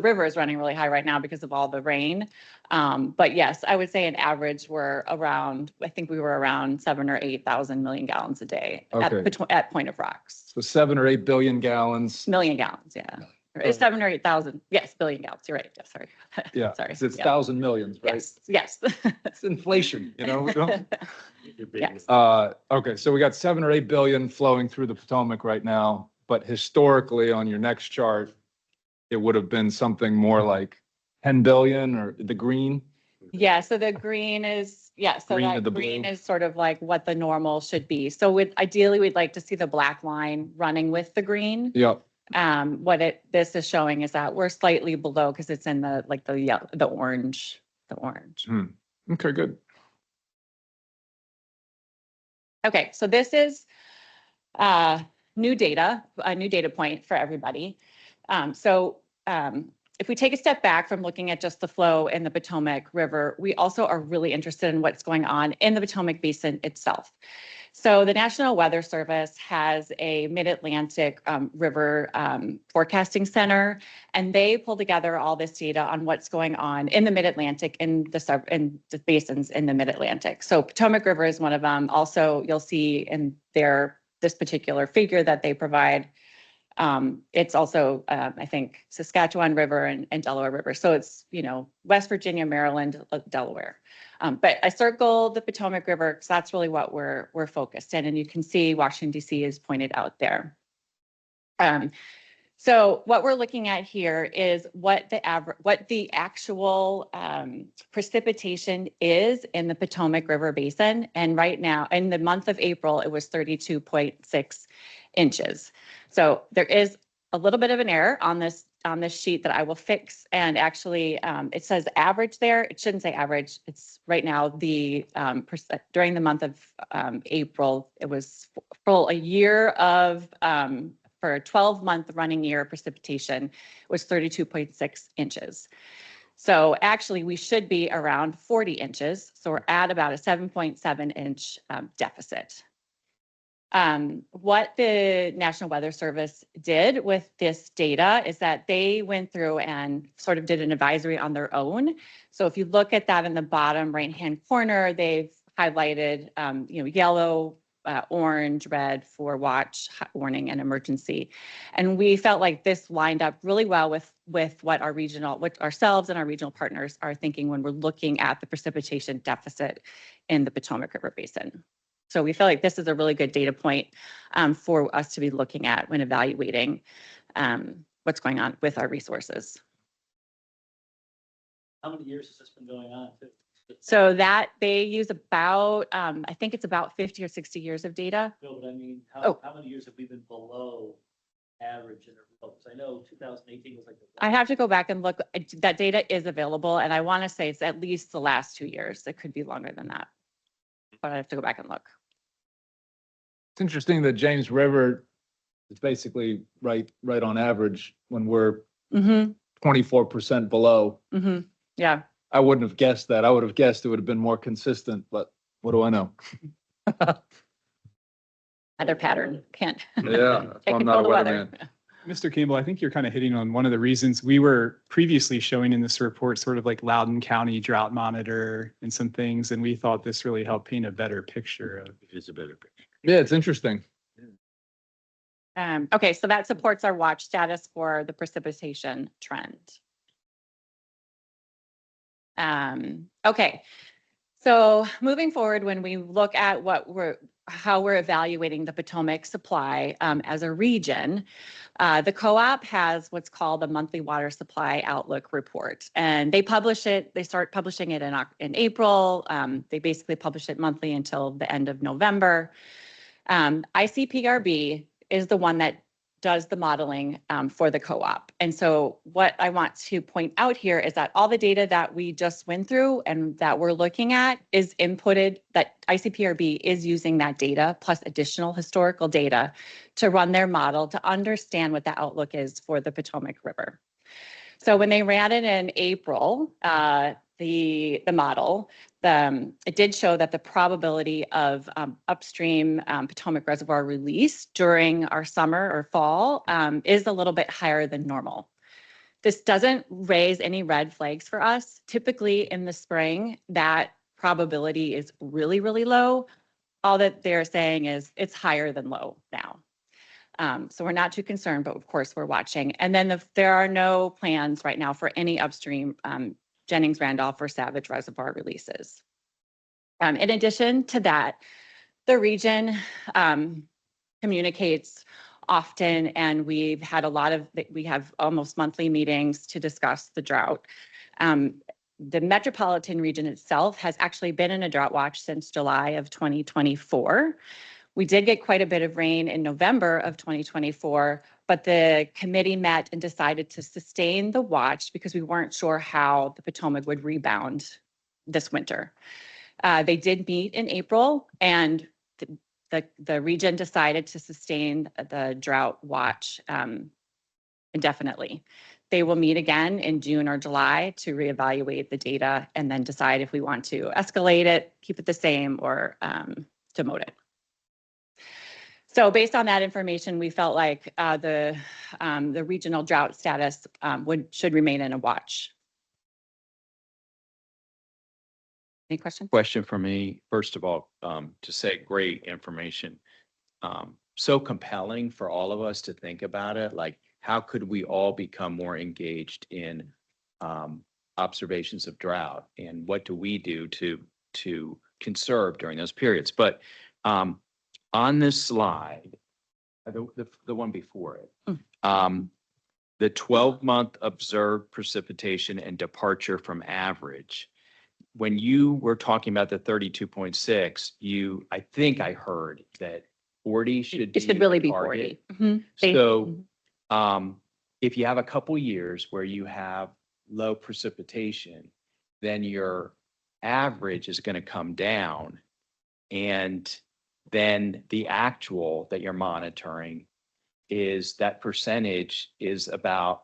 river is running really high right now because of all the rain. But yes, I would say an average we're around, I think we were around 7,000 or 8,000 million gallons a day at Point of Rocks. So 7 or 8 billion gallons. Million gallons, yeah. Or 7 or 8,000, yes, billion gallons, you're right, yeah, sorry. Yeah. Sorry. It's Yeah. 1,000 millions, right? Yes. It's inflation, you know? we don't- Yes. Okay, so we got 7 or 8 billion flowing through the Potomac right now, but historically on your next chart, it would have been something more like 10 billion or the green. Yeah, so the green is, yeah, so Green to that the green blue. is sort of like what the normal should be. So ideally, we'd like to see the black line running with the green. Yep. This is showing is that we're slightly below because it's in the yellow, the orange. Okay, good. Okay, so this is new data, a new data point for everybody. If we take a step back from looking at just the flow in the Potomac River, we also are really interested in what's going on in the Potomac Basin itself. So the National Weather Service has a Mid-Atlantic River Forecasting Center, and they pull together all this data on what's going on in the Mid-Atlantic in the basins in the Mid-Atlantic. So Potomac River is one of them. Also, you'll see in this particular figure that they provide, it's also, I think, Saskatchewan River and Delaware River. So it's, West Virginia, Maryland, Delaware. But I circled the Potomac River because that's really what we're focused in. And you can see Washington, D.C. is pointed out there. So what we're looking at here is what the actual precipitation is in the Potomac River Basin. And right now, in the month of April, it was 32.6 inches. So there is a little bit of an error on this sheet that I will fix. And actually, it says average there. It shouldn't say average. It's right now during the month of April, it was for a year of for a 12-month running year precipitation was 32.6 inches. So actually, we should be around 40 inches. So we're at about a 7.7 inch deficit. What the National Weather Service did with this data is that they went through and sort of did an advisory on their own. So if you look at that in the bottom right-hand corner, they've highlighted, yellow, orange, red for watch, warning, and emergency. And we felt like this lined up really well with what ourselves and our regional partners are thinking when we're looking at the precipitation deficit in the Potomac River Basin. So we feel like this is a really good data point for us to be looking at when evaluating what's going on with our resources. How many years has this been going on? So that they use about, I think it's about 50 or 60 years of data. No, but I mean, Oh. how many years have we been below average in a row? Because I know 2018 was like. I have to go back and look. That data is available, and I want to say it's at least the last 2 years. It could be longer than that. But I have to go back and look. It's interesting that James River is basically right on average when we're Mm-hmm, 24% below. mm-hmm. Yeah. I wouldn't have guessed that. I would have guessed it would have been more consistent, but what do I know? Other pattern. Can't. Yeah, Can't I'm not control a the weatherman. weather. Mr. Campbell, I think you're kind of hitting on one of the reasons we were previously showing in this report, sort of like Loudoun County Drought Monitor and some things, and we thought this really helped paint a better picture of. It is a better picture. Yeah, it's interesting. Okay, so that supports our watch status for the precipitation trend. Okay, so moving forward, when we look at how we're evaluating the Potomac supply as a region, the co-op has what's called the monthly water supply outlook report, and they publish it. They start publishing it in April. They basically publish it monthly until the end of November. ICPRB is the one that does the modeling for the co-op. And so what I want to point out here is that all the data that we just went through and that we're looking at is inputted, that ICPRB is using that data plus additional historical data to run their model to understand what the outlook is for the Potomac River. So when they ran it in April, the model, it did show that the probability of upstream Potomac Reservoir release during our summer or fall is a little bit higher than normal. This doesn't raise any red flags for us. Typically in the spring, that probability is really, really low. All that they're saying is it's higher than low now. So we're not too concerned, but of course we're watching. And then there are no plans right now for any upstream Jennings Randolph or Savage Reservoir releases. In addition to that, the region communicates often, and we have almost monthly meetings to discuss the drought. The metropolitan region itself has actually been in a drought watch since July of 2024. We did get quite a bit of rain in November of 2024, but the committee met and decided to sustain the watch because we weren't sure how the Potomac would rebound this winter. They did meet in April, and the region decided to sustain the drought watch indefinitely. They will meet again in June or July to reevaluate the data and then decide if we want to escalate it, keep it the same, or demote it. So based on that information, we felt like the regional drought status should remain in a watch. Any questions? Question for me, first of all, to say great information. So compelling for all of us to think about it, like how could we all become more engaged in observations of drought, and what do we do to conserve during those periods? But on this slide, the one before it, the 12-month observed precipitation and departure from average. When you were talking about the 32.6, I think I heard that 40 should be. It should really the be target. 40. Mhm. So if you have a couple years where you have low precipitation, then your average is going to come down, and then the actual that you're monitoring is that percentage is about,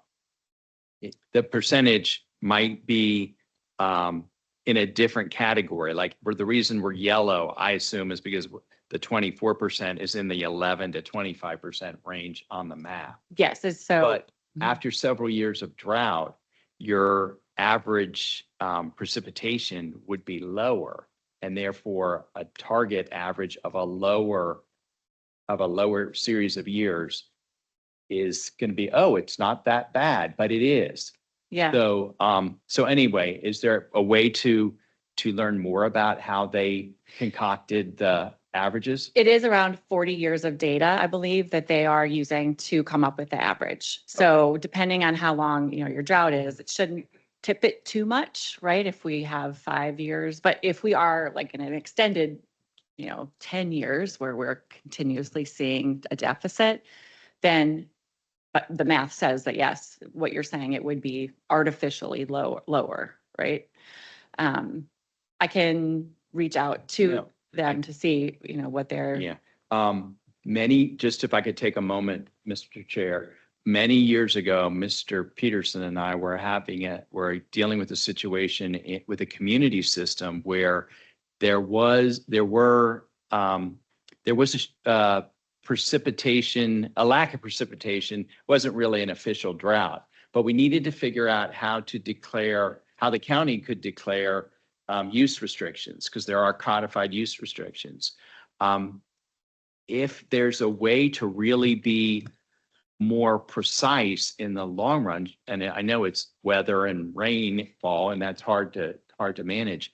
the percentage might be in a different category. Like the reason we're yellow, I assume, is because the 24% is in the 11 to 25% range on the map. Yes, so. But after several years of drought, your average precipitation would be lower, and therefore a target average of a lower series of years is going to be, oh, it's not that bad, but it is. Yeah. So anyway, is there a way to learn more about how they concocted the averages? It is around 40 years of data, I believe, that they are using to come up with the average. So depending on how long, your drought is, it shouldn't, tip it too much, right? If we have 5 years, but if we are like in an extended, 10 years where we're continuously seeing a deficit, then the math says that yes, what you're saying, it would be artificially lower, right? I can reach out to them to see, what they're. Yeah. Just if I could take a moment, Mr. Chair, many years ago, Mr. Peterson and I were dealing with a situation with a community system where there was precipitation, a lack of precipitation, wasn't really an official drought, but we needed to figure out how the county could declare use restrictions, because there are codified use restrictions. If there's a way to really be more precise in the long run, and I know it's weather and rainfall, and that's hard to manage.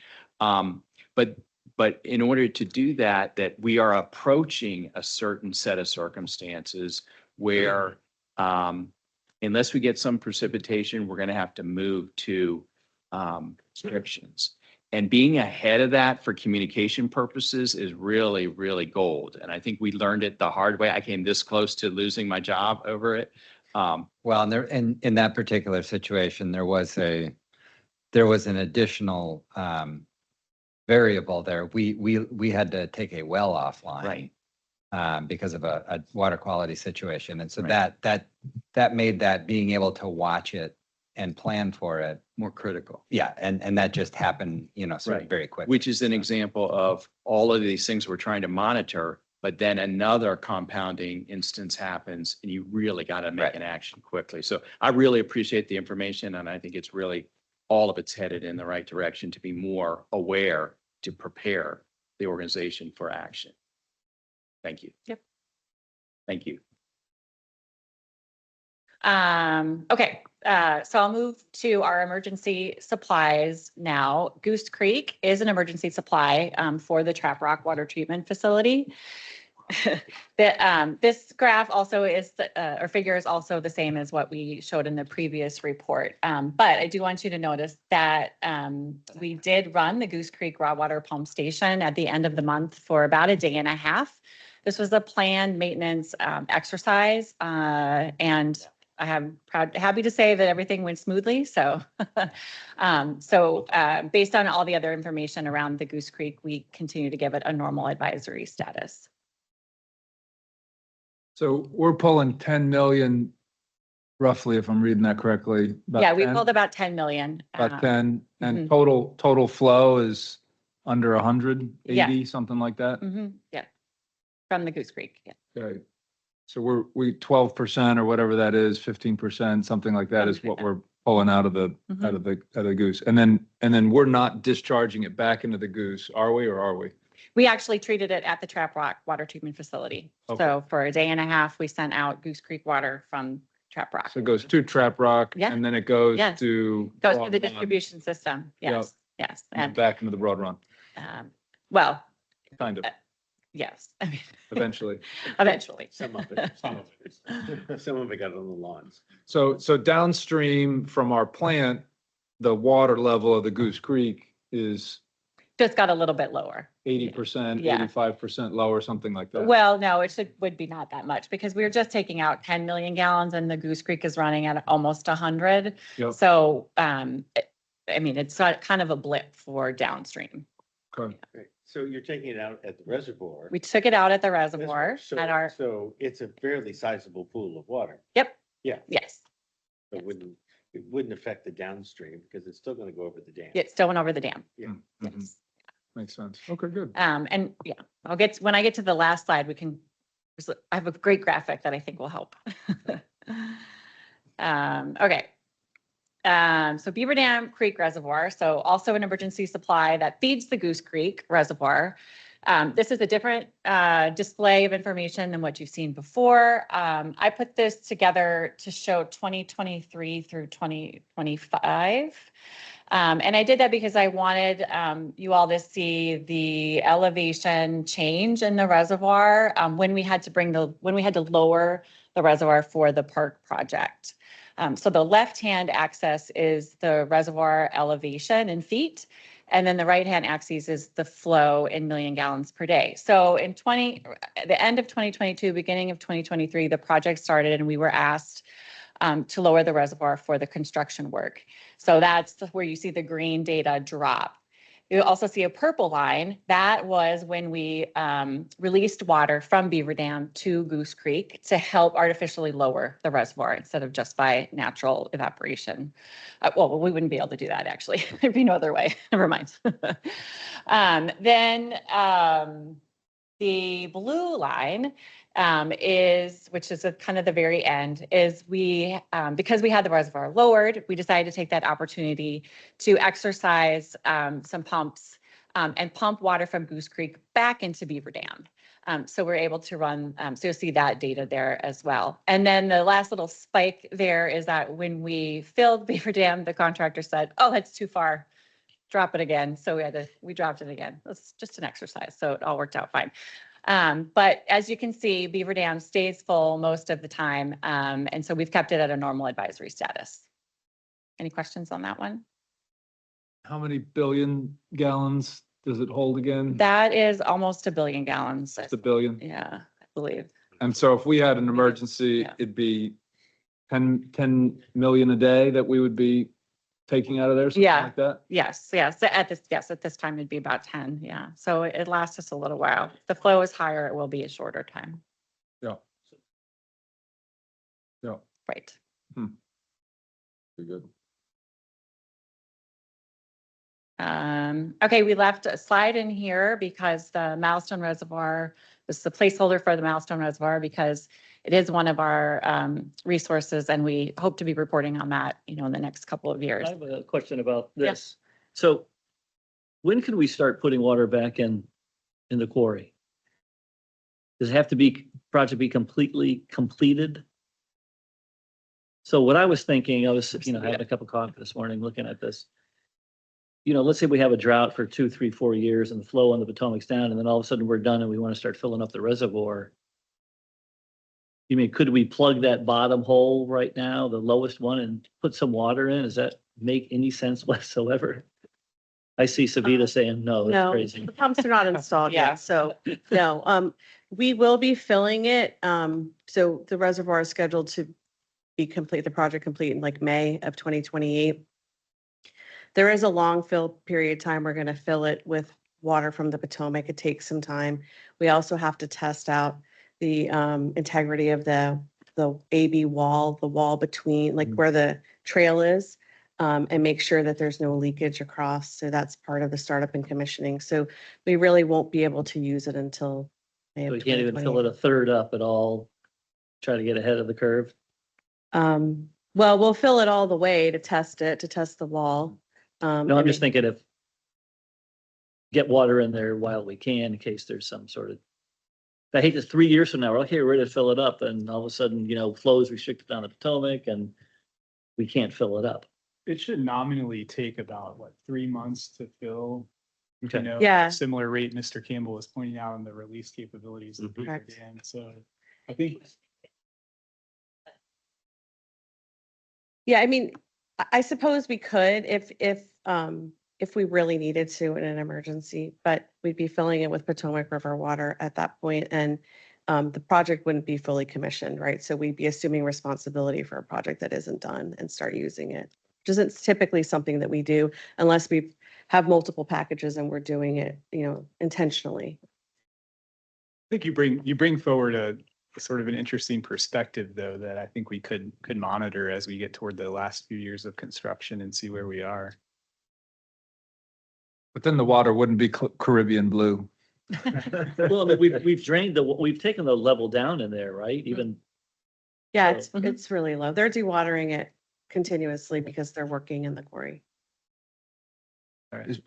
But in order to do that we are approaching a certain set of circumstances where unless we get some precipitation, we're going to have to move to restrictions. And being ahead of that for communication purposes is really, really gold. And I think we learned it the hard way. I came this close to losing my job over it. Well, and in that particular situation, there was an additional variable there. We had to take a well offline. Right. Because of a water quality situation. And so Right. that made that being able to watch it and plan for it. More critical. Yeah, and that just happened, sort of Right. very quickly. Which is an example of all of these things we're trying to monitor, but then another compounding instance happens and you really got to make Right. an action quickly. So I really appreciate the information, and I think it's really, all of it's headed in the right direction to be more aware, to prepare the organization for action. Thank you. Yep. Thank you. Okay, so I'll move to our emergency supplies now. Goose Creek is an emergency supply for the Trap Rock Water Treatment Facility. This graph also is, or figure is also the same as what we showed in the previous report. But I do want you to notice that we did run the Goose Creek Raw Water Pump Station at the end of the month for about a day and a half. This was a planned maintenance exercise, and I am happy to say that everything went smoothly. So, based on all the other information around the Goose Creek, we continue to give it a normal advisory status. So we're pulling 10 million roughly, if I'm reading that correctly. about Yeah, we 10? pulled about 10 million. About 10, and mhm. total flow is under 180, Yeah. something like that. Yeah, from the Goose Creek, yeah. Okay. So we 12% or whatever that is, 15%, something like that is Something what like we're pulling out of the, Mhm. out of the goose. And then we're not discharging it back into the goose, are we, or are we? We actually treated it at the Trap Rock Water Treatment Facility. Okay. So for a day and a half, we sent out Goose Creek water from Trap Rock. So it goes to Trap Rock Yeah. and then it goes Yes. to. Goes Broad to the Run, distribution system. Yep. Yes, yes. and then And, back into the Broad Run, well, kind of, yes, I mean, eventually. eventually. Some of it, some of it. Some of it got on the lawns. So downstream from our plant, the water level of the Goose Creek is Just got a little bit lower. 80%, Yeah. 85% lower, something like that. Well, no, would be not that much because we were just taking out 10 million gallons and the Goose Creek is running at almost 100. Yep. So, I mean, it's kind of a blip for downstream. Okay. Right. So you're taking it out at the reservoir. We took it out at the reservoir So- at our, So it's a fairly sizable pool of water. yep. Yeah. Yes, So it wouldn't affect the downstream because it's still going to go over the dam. it still went over the dam. Yeah. Mhm. Yes. Makes sense. Okay, good. And yeah, when I get to the last slide, I have a great graphic that I think will help. Okay. So Beaver Dam Creek Reservoir, so also an emergency supply that feeds the Goose Creek Reservoir. This is a different display of information than what you've seen before. I put this together to show 2023 through 2025. And I did that because I wanted you all to see the elevation change in the reservoir when we had to lower the reservoir for the park project. So the left-hand axis is the reservoir elevation in feet. And then the right-hand axis is the flow in million gallons per day. So at the end of 2022, beginning of 2023, the project started and we were asked to lower the reservoir for the construction work. So that's where you see the green data drop. You also see a purple line. That was when we released water from Beaver Dam to Goose Creek to help artificially lower the reservoir instead of just by natural evaporation. Well, we wouldn't be able to do that actually. There'd be no other way. Never mind. The blue line which is at kind of the very end, is because we had the reservoir lowered, we decided to take that opportunity to exercise some pumps and pump water from Goose Creek back into Beaver Dam. So we're able to run, so you'll see that data there as well. And then the last little spike there is that when we filled Beaver Dam, the contractor said, oh, that's too far. Drop it again. So we dropped it again. It's just an exercise. So it all worked out fine. But as you can see, Beaver Dam stays full most of the time. And so we've kept it at a normal advisory status. Any questions on that one? How many billion gallons does it hold again? That is almost 1 billion gallons. It's a billion. Yeah, I believe. And so if we had an emergency, Yeah. it'd be 10 million a day that we would be taking out of there, something Yeah. like that? Yes. At this time, it'd be about 10. Yeah. So it lasts us a little while. If the flow is higher, it will be a shorter time. Yeah. Yeah, Right. pretty good. Okay, we left a slide in here because the Milestone Reservoir, this is the placeholder for the Milestone Reservoir because it is one of our resources and we hope to be reporting on that, in the next couple of years. I have a question about Yeah. this. So when can we start putting water back in the quarry? Does it have to project be completely completed? So what I was thinking, I was, having a cup of coffee this morning, looking at this. Let's say we have a drought for 2, 3, 4 years and the flow on the Potomac's down, and then all of a sudden we're done and we want to start filling up the reservoir. You mean, could we plug that bottom hole right now, the lowest one, and put some water in? Does that make any sense whatsoever? I see Savita saying, no, that's No, crazy. the pumps are not installed Yeah. yet, so no. We will be filling it. So the reservoir is scheduled to be complete, the project complete in like May of 2028. There is a long fill period of time. We're going to fill it with water from the Potomac. It takes some time. We also have to test out the integrity of the AB wall, the wall between like where the trail is, and make sure that there's no leakage across. So that's part of the startup and commissioning. So we really won't be able to use it until May So of we can't even fill 2028. it a third up at all, try to get ahead of the curve. Well, we'll fill it all the way to test the wall. No, I'm and just thinking if get water in there while we can in case there's some sort of, I hate this 3 years from now, we're okay, we're ready to fill it up and all of a sudden, flow is restricted down the Potomac and we can't fill it up. It should nominally take about, 3 months to fill. Okay. Yeah. Similar rate Mr. Campbell was pointing out on the release capabilities of Beaver Correct. Dam. So I think Yeah, I mean, I suppose we could if we really needed to in an emergency, but we'd be filling it with Potomac River water at that point, and the project wouldn't be fully commissioned, right? So we'd be assuming responsibility for a project that isn't done and start using it, which isn't typically something that we do unless we have multiple packages and we're doing it, intentionally. I think you bring forward a sort of an interesting perspective, though, that I think we could monitor as we get toward the last few years of construction and see where we are. But then the water wouldn't be Caribbean blue. Well, I mean, we've drained we've taken the level down in there, right? Even, Yeah, So- it's really low. They're dewatering it continuously because they're working in the quarry. That'd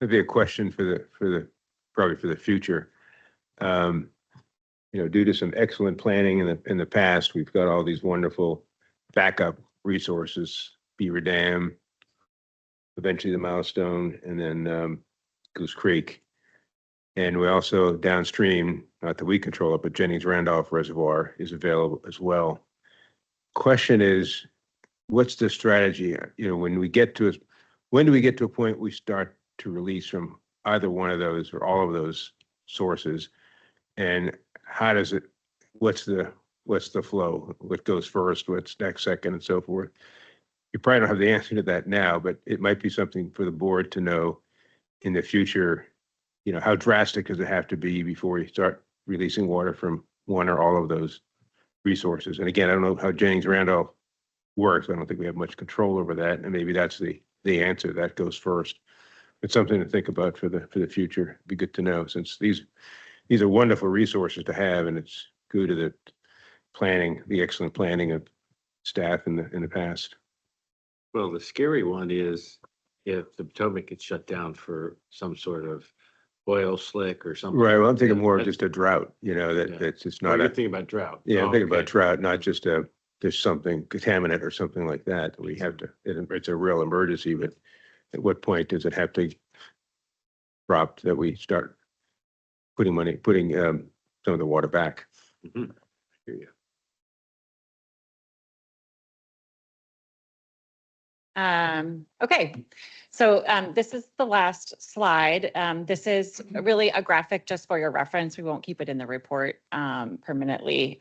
be a question probably for the future. Due to some excellent planning in the past, we've got all these wonderful backup resources, Beaver Dam, eventually the Milestone, and then Goose Creek. And we also downstream, not that we control it, but Jennings Randolph Reservoir is available as well. Question is, what's the strategy? You know, when do we get to a point we start to release from either one of those or all of those sources? And how does it, what's the flow? What goes first, what's next, second, and so forth? You probably don't have the answer to that now, but it might be something for the board to know in the future. You know, how drastic does it have to be before you start releasing water from one or all of those resources? And again, I don't know how Jennings Randolph works. I don't think we have much control over that. And maybe that's the answer that goes first. It's something to think about for the future. Be good to know, since these are wonderful resources to have, and it's due to the planning, the excellent planning of staff in the past. Well, the scary one is if the Potomac gets shut down for some sort of oil slick or something. Right. Well, I'm thinking more of That's- just a drought, you know, Yeah. that's just Oh, not you're a, thinking about drought. yeah, I'm Oh, thinking about okay. drought, not just there's something contaminant or something like that. That we have to, it's a real emergency, but at what point does it have to drop that we start putting some of the water back? Mhm. Hear you. Okay, so this is the last slide. This is really a graphic just for your reference. We won't keep it in the report permanently.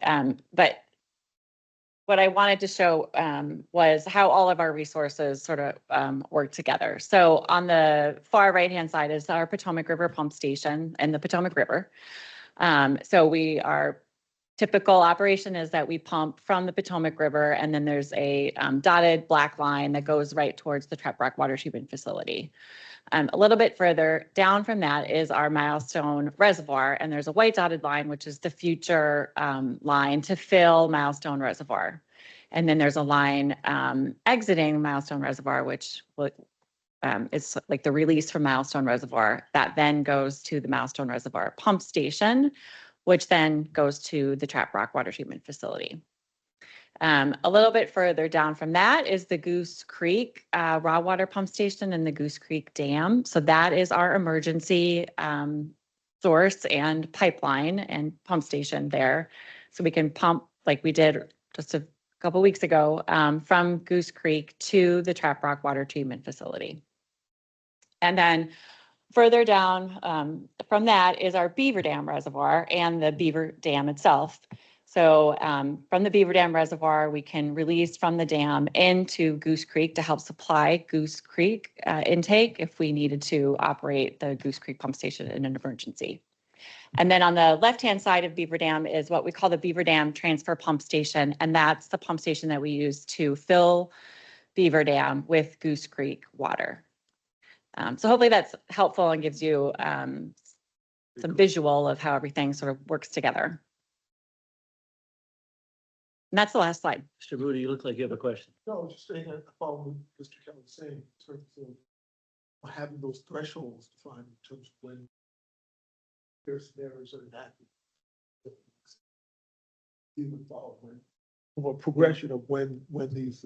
But what I wanted to show was how all of our resources sort of work together. So on the far right-hand side is our Potomac River Pump Station and the Potomac River. So our typical operation is that we pump from the Potomac River, and then there's a dotted black line that goes right towards the Trap Rock Water Treatment Facility. A little bit further down from that is our Milestone Reservoir, and there's a white dotted line, which is the future line to fill Milestone Reservoir. And then there's a line exiting Milestone Reservoir, which is like the release from Milestone Reservoir that then goes to the Milestone Reservoir Pump Station, which then goes to the Trap Rock Water Treatment Facility. A little bit further down from that is the Goose Creek Raw Water Pump Station and the Goose Creek Dam. So that is our emergency source and pipeline and pump station there. So we can pump like we did just a couple weeks ago from Goose Creek to the Trap Rock Water Treatment Facility. And then further down from that is our Beaver Dam Reservoir and the Beaver Dam itself. So from the Beaver Dam Reservoir, we can release from the dam into Goose Creek to help supply Goose Creek intake if we needed to operate the Goose Creek pump station in an emergency. And then on the left-hand side of Beaver Dam is what we call the Beaver Dam Transfer Pump Station. And that's the pump station that we use to fill Beaver Dam with Goose Creek water. So hopefully that's helpful and gives you some visual of how everything sort of works together. And that's the last slide. Mr. Moody, you look like you have a question. No, I was just saying that following Mr. Kelly saying, in terms of having those thresholds defined in terms of when there's scenarios that happen. Even following, or progression of when these,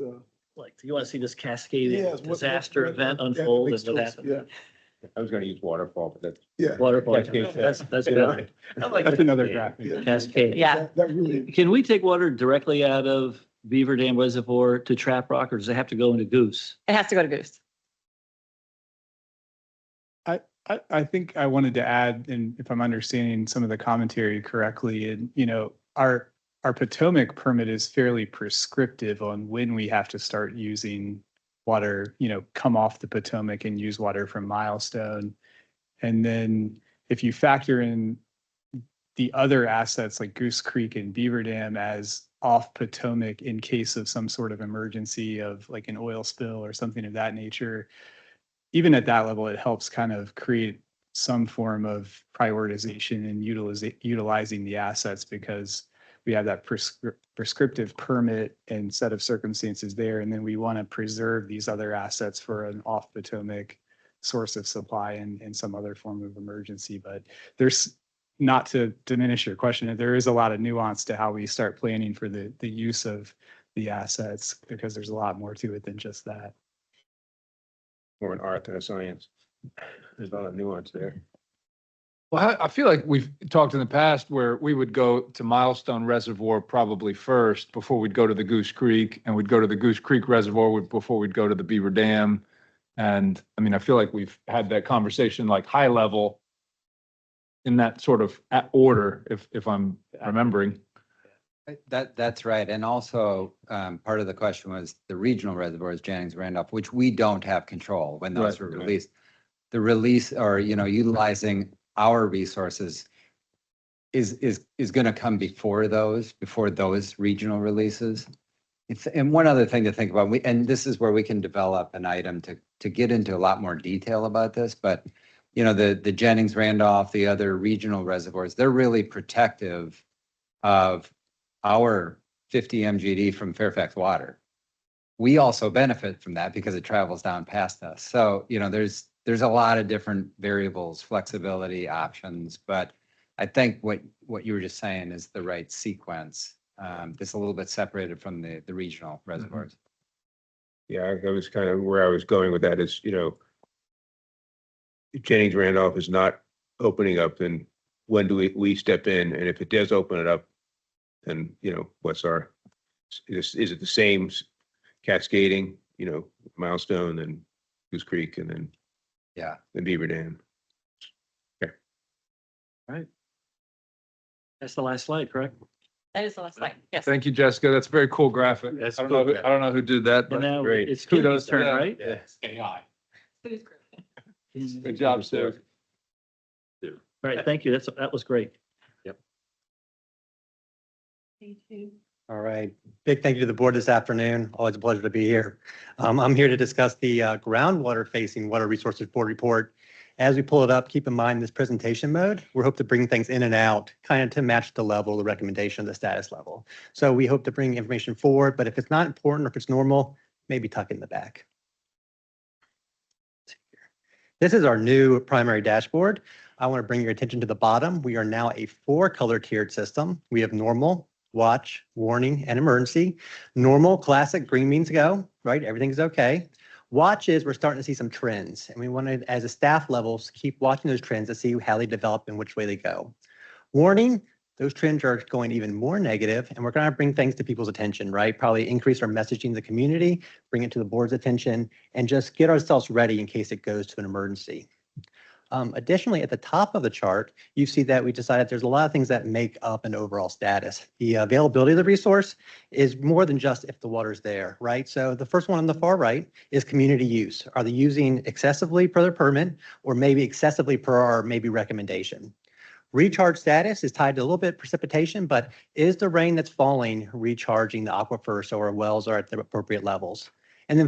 Like, do you want to see this cascading Yes, disaster what- event that unfold makes and what total- happened? I was gonna use waterfall, but that's. yeah. Waterfall, Cascade. that's Yeah. good. I like That's another cascade. graphic. Cascade. Yeah. That really, Can we take water directly out of Beaver Dam Reservoir to Trap Rock, or does it have to go into Goose? It has to go to Goose. I think I wanted to add, and if I'm understanding some of the commentary correctly, and our Potomac permit is fairly prescriptive on when we have to start using water, come off the Potomac and use water from Milestone. And then if you factor in the other assets like Goose Creek and Beaver Dam as off Potomac in case of some sort of emergency of like an oil spill or something of that nature, even at that level, it helps kind of create some form of prioritization and utilizing the assets, because we have that prescriptive permit and set of circumstances there. And then we want to preserve these other assets for an off Potomac source of supply and some other form of emergency. But there's, not to diminish your question, there is a lot of nuance to how we start planning for the use of the assets, because there's a lot more to it than just that. More an art than a science. There's a lot of nuance there. Well, I feel like we've talked in the past where we would go to Milestone Reservoir probably first before we'd go to the Goose Creek, and we'd go to the Goose Creek Reservoir before we'd go to the Beaver Dam. And I mean, I feel like we've had that conversation like high level in that sort of order, if I'm remembering. That's right. And also, part of the question was the regional reservoirs, Jennings, Randolph, which we don't have control when those Right. were released. The release or, utilizing our resources is going to come before those regional releases. And one other thing to think about, and this is where we can develop an item to get into a lot more detail about this, but the Jennings, Randolph, the other regional reservoirs, they're really protective of our 50 MGD from Fairfax water. We also benefit from that because it travels down past us. So, there's a lot of different variables, flexibility options, but I think what you were just saying is the right sequence. It's a little bit separated from the regional reservoirs. Yeah, that was kind of where I was going with that is, Jennings Randolph is not opening up, then when do we step in? And if it does open it up, then, what's is it the same cascading, Milestone and Goose Creek and then Yeah. the Beaver Dam? That's the last slide, correct? That is the last slide. Yes. Thank you, Jessica. That's a very cool graphic. That's I don't cool know, I don't know who did that, And but now great. it's Kudos Kudos to turn, them. right? Yeah. AI. good job, Sue. All right, thank you. That was great. All right. Big thank you to the board this afternoon. Always a pleasure to be here. I'm here to discuss the groundwater facing Water Resources Board report. As we pull it up, keep in mind this presentation mode. We hope to bring things in and out kind of to match the level, the recommendation, the status level. So we hope to bring information forward, but if it's not important or if it's normal, maybe tuck it in the back. This is our new primary dashboard. I want to bring your attention to the bottom. We are now a 4-color tiered system. We have normal, watch, warning, and emergency. Normal, classic, green means go, right? Everything's okay. Watch is we're starting to see some trends, and we want to, as a staff levels, keep watching those trends to see how they develop and which way they go. Warning, those trends are going even more negative, and we're going to bring things to people's attention, right? Probably increase our messaging to the community, bring it to the board's attention, and just get ourselves ready in case it goes to an emergency. Additionally, at the top of the chart, you see that we decided there's a lot of things that make up an overall status. The availability of the resource is more than just if the water's there, right? So the first one on the far right is community use. Are they using excessively per their permit or maybe excessively per our maybe recommendation? Recharge status is tied to a little bit precipitation, but is the rain that's falling recharging the aquifer so our wells are at the appropriate levels? And then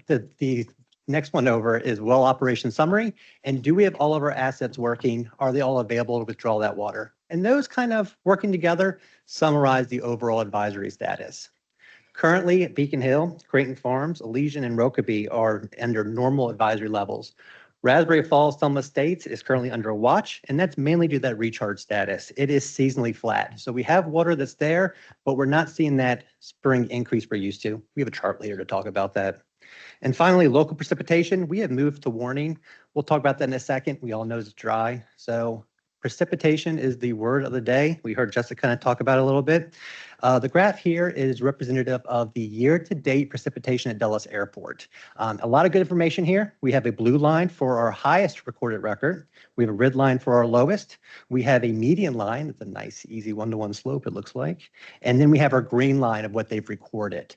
the next one over is well operation summary. And do we have all of our assets working? Are they all available to withdraw that water? And those kind of working together summarize the overall advisory status. Currently at Beacon Hill, Creighton Farms, Elysian, and Rokeby are under normal advisory levels. Raspberry Falls, some estates is currently under a watch, and that's mainly due to that recharge status. It is seasonally flat. So we have water that's there, but we're not seeing that spring increase we're used to. We have a chart later to talk about that. And finally, local precipitation, we have moved to warning. We'll talk about that in a second. We all know it's dry. So precipitation is the word of the day. We heard Jessica kind of talk about it a little bit. The graph here is representative of the year-to-date precipitation at Dulles Airport. A lot of good information here. We have a blue line for our highest recorded record. We have a red line for our lowest. We have a median line. It's a nice, easy one-to-one slope, it looks like. And then we have our green line of what they've recorded.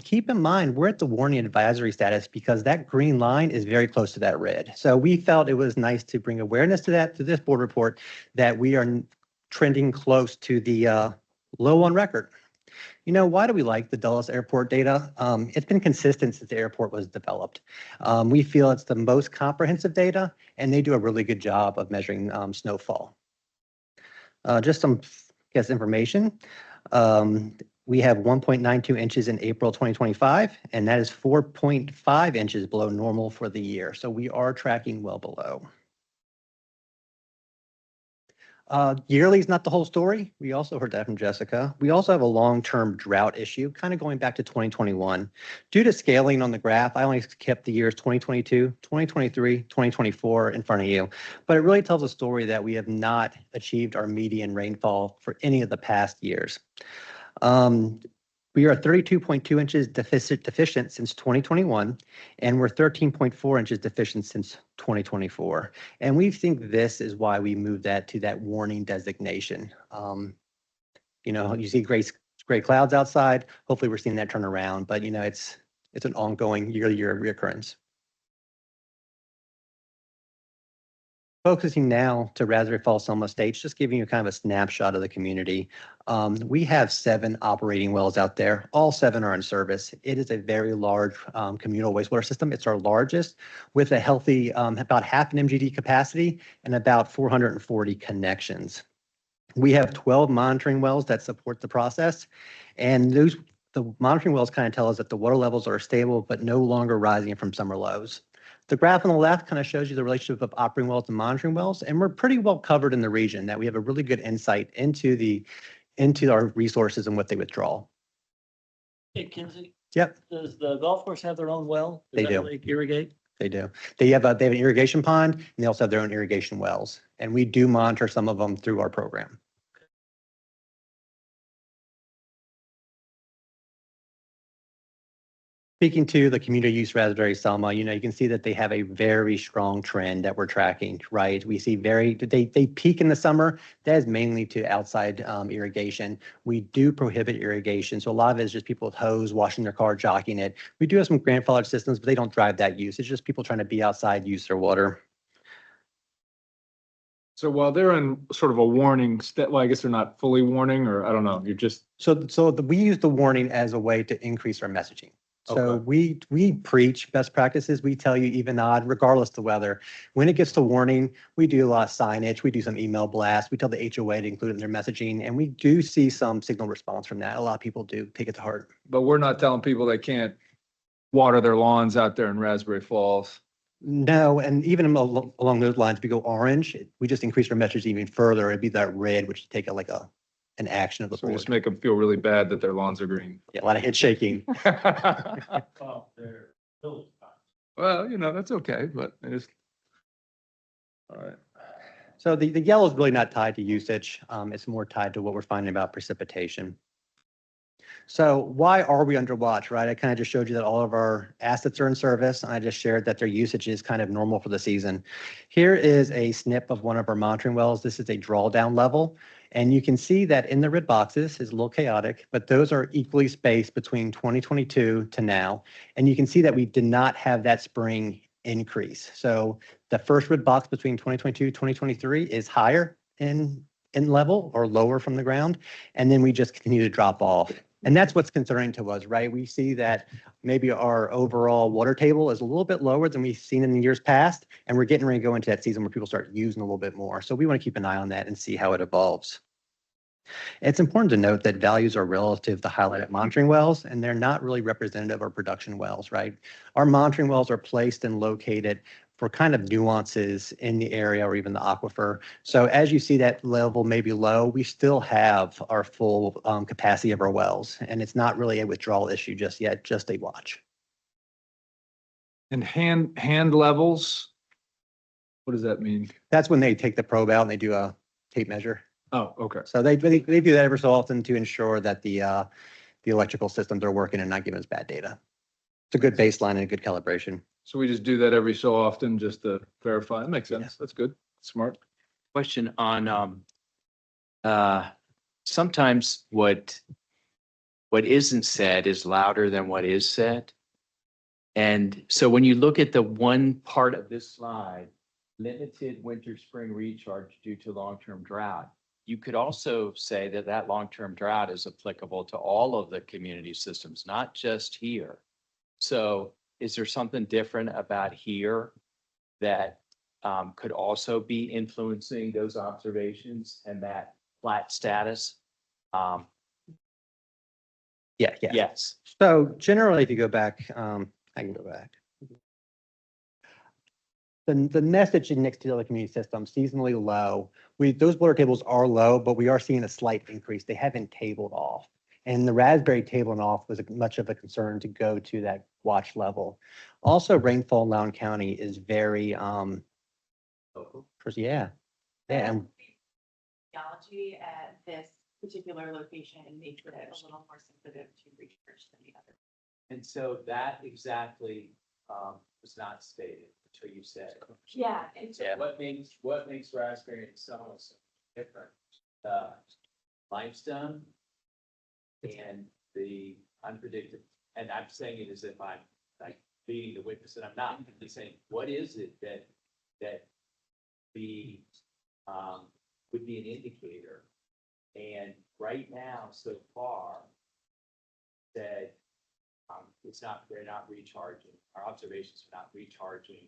Keep in mind, we're at the warning advisory status because that green line is very close to that red. So we felt it was nice to bring awareness to that, to this board report, that we are trending close to the low on record. Why do we like the Dulles Airport data? It's been consistent since the airport was developed. We feel it's the most comprehensive data, and they do a really good job of measuring snowfall. Just some information. We have 1.92 inches in April 2025, and that is 4.5 inches below normal for the year. So we are tracking well below. Yearly is not the whole story. We also heard that from Jessica. We also have a long-term drought issue, kind of going back to 2021. Due to scaling on the graph, I only kept the years 2022, 2023, 2024 in front of you. But it really tells a story that we have not achieved our median rainfall for any of the past years. We are 32.2 inches deficient since 2021, and we're 13.4 inches deficient since 2024. And we think this is why we moved that to that warning designation. You know, you see gray clouds outside. Hopefully we're seeing that turn around, but you know, it's an ongoing year-to-year reoccurrence. Focusing now to Raspberry Falls Selma Estates, just giving you kind of a snapshot of the community. We have 7 operating wells out there. All 7 are in service. It is a very large communal wastewater system. It's our largest with a healthy about half an MGD capacity and about 440 connections. We have 12 monitoring wells that support the process, and the monitoring wells kind of tell us that the water levels are stable but no longer rising from summer lows. The graph on the left kind of shows you the relationship of operating wells and monitoring wells, and we're pretty well covered in the region that we have a really good insight into our resources and what they withdraw. Hey, Kinsey, Yep, does the golf course have their own well? Does They that do. really irrigate? they do. They have an irrigation pond, and they also have their own irrigation wells, and we do monitor some of them through our program. Speaking to the community use Raspberry Selma, you know, you can see that they have a very strong trend that we're tracking, right? We see they peak in the summer. That is mainly to outside irrigation. We do prohibit irrigation. So a lot of it is just people with hose washing their car, jockeying it. We do have some grandfathered systems, but they don't drive that use. It's just people trying to be outside, use their water. So while they're in sort of a warning step, well, I guess they're not fully warning, or I don't know, you're just, We use the warning as a way to increase our messaging. So Okay. we preach best practices. We tell you even odd, regardless of the weather. When it gets to warning, we do a lot of signage. We do some email blasts. We tell the HOA to include it in their messaging, and we do see some signal response from that. A lot of people do take it to heart. but we're not telling people they can't water their lawns out there in Raspberry Falls. No, and even along those lines, if we go orange, we just increase our message even further. It'd be that red, which would take it like an action of the So board. just make them feel really bad that their lawns are green. Yeah, a lot of head shaking. Well, you know, that's okay, but I just. All right. So the yellow is really not tied to usage. It's more tied to what we're finding about precipitation. So why are we under watch, right? I kind of just showed you that all of our assets are in service, and I just shared that their usage is kind of normal for the season. Here is a snip of one of our monitoring wells. This is a drawdown level. And you can see that in the red boxes is a little chaotic, but those are equally spaced between 2022 to now. And you can see that we did not have that spring increase. So the first red box between 2022, 2023 is higher in level or lower from the ground. And then we just continue to drop off. And that's what's concerning to us, right? We see that maybe our overall water table is a little bit lower than we've seen in the years past, and we're getting ready to go into that season where people start using a little bit more. So we want to keep an eye on that and see how it evolves. It's important to note that values are relative to highlighted monitoring wells, and they're not really representative of production wells, right? Our monitoring wells are placed and located for kind of nuances in the area or even the aquifer. So as you see that level may be low, we still have our full capacity of our wells, and it's not really a withdrawal issue just yet, just a watch. And hand levels? What does that mean? That's when they take the probe out and they do a tape measure. Oh, okay. So they do that every so often to ensure that the electrical systems are working and not giving us bad data. It's a good baseline and a good calibration. So we just do that every so often just to verify. That makes sense. That's good. Smart. Question on, sometimes what isn't said is louder than what is said. And so when you look at the one part of this slide, limited winter spring recharge due to long-term drought, you could also say that that long-term drought is applicable to all of the community systems, not just here. So is there something different about here that could also be influencing those observations and that flat status? Yeah. Yes. So generally, if you go back, I can go back. the message next to the other community system, seasonally low. Those water tables are low, but we are seeing a slight increase. They haven't tabled off. And the Raspberry tabling off was much of a concern to go to that watch level. Also, rainfall in Loudoun County is very, yeah. And Geology at this particular location makes it a little more sensitive to recharge than the other. And so that exactly was not stated until you said. Yeah. And so What makes Raspberry and Summit so different? Limestone and the unpredictable, and I'm saying it as if I'm like leading the witness, and I'm not. I'm saying, what is it that the would be an indicator? And right now, so far, that they're not recharging. Our observations are not recharging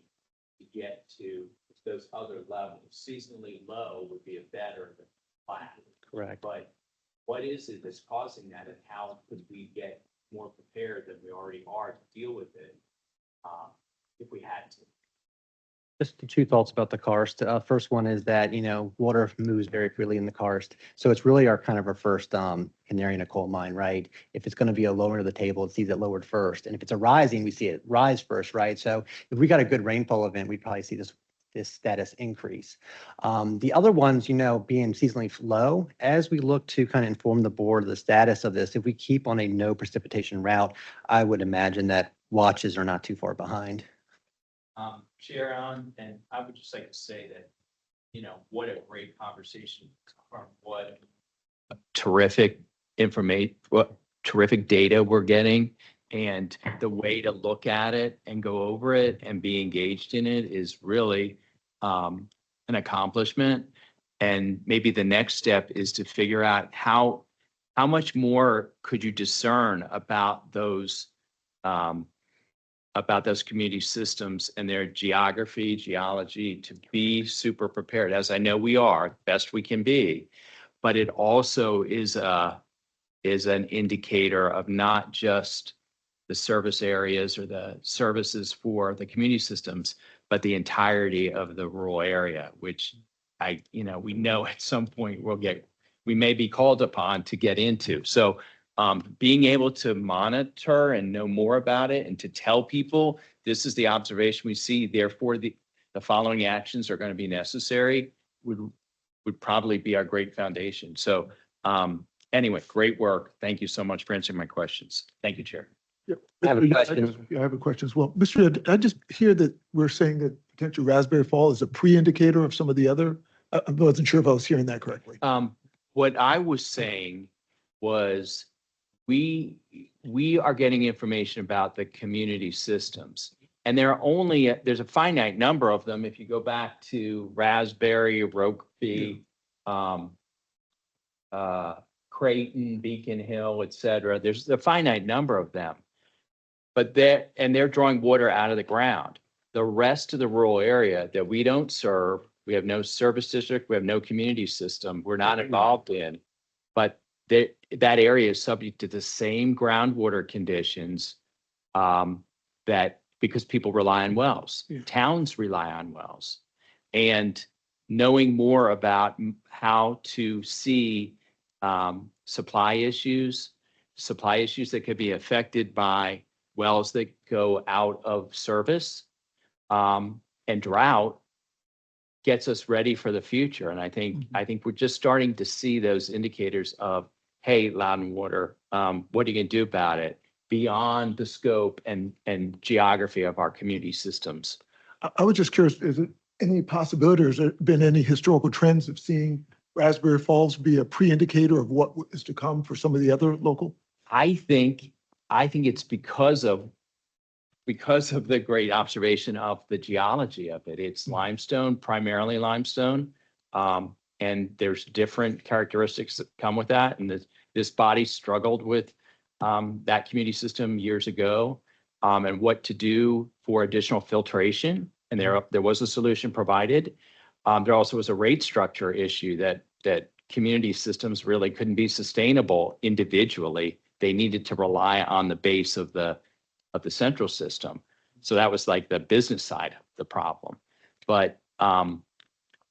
to get to those other levels. Seasonally low would be a better than flat. correct. But what is it that's causing that, and how could we get more prepared than we already are to deal with it if we had to? Just two thoughts about the karst. First one is that, water moves very freely in the karst. So it's really our first canary in a coal mine, right? If it's going to be a lower to the table, it sees it lowered first. And if it's a rising, we see it rise first, right? So if we got a good rainfall event, we'd probably see this status increase. The other ones, being seasonally low, as we look to kind of inform the board of the status of this, if we keep on a no precipitation route, I would imagine that watches are not too far behind. Chair Allen, and I would just like to say that, what a great conversation, what terrific information, what terrific data we're getting, and the way to look at it and go over it and be engaged in it is really an accomplishment. And maybe the next step is to figure out how much more could you discern about those community systems and their geography, geology, to be super prepared, as I know we are, best we can be. But it also is an indicator of not just the service areas or the services for the community systems, but the entirety of the rural area, which we know at some point we may be called upon to get into. So being able to monitor and know more about it and to tell people this is the observation we see, therefore the following actions are going to be necessary would probably be our great foundation. So anyway, great work. Thank you so much for answering my questions. Thank you, Chair. I have a question. I have a question as well. Mr. Ed, I just hear that we're saying that potential Raspberry Fall is a pre-indicator of some of the other, I wasn't sure if I was hearing that correctly. What I was saying was we are getting information about the community systems, and there's a finite number of them. If you go back to Raspberry, Rokeby, Creighton, Beacon Hill, et cetera, there's a finite number of them. But they're drawing water out of the ground. The rest of the rural area that we don't serve, we have no service district, we have no community system, we're not involved in, but that area is subject to the same groundwater conditions because people rely on wells, towns rely on wells. And knowing more about how to see supply issues that could be affected by wells that go out of service and drought gets us ready for the future. And I think we're just starting to see those indicators of, hey, Loudoun Water, what are you going to do about it beyond the scope and geography of our community systems? I was just curious, is it any possibility, or has there been any historical trends of seeing Raspberry Falls be a pre-indicator of what is to come for some of the other local? I think it's because of the great observation of the geology of it. It's limestone, primarily limestone. And there's different characteristics that come with that. And this body struggled with that community system years ago and what to do for additional filtration. And there was a solution provided. There also was a rate structure issue that community systems really couldn't be sustainable individually. They needed to rely on the base of the central system. So that was like the business side of the problem.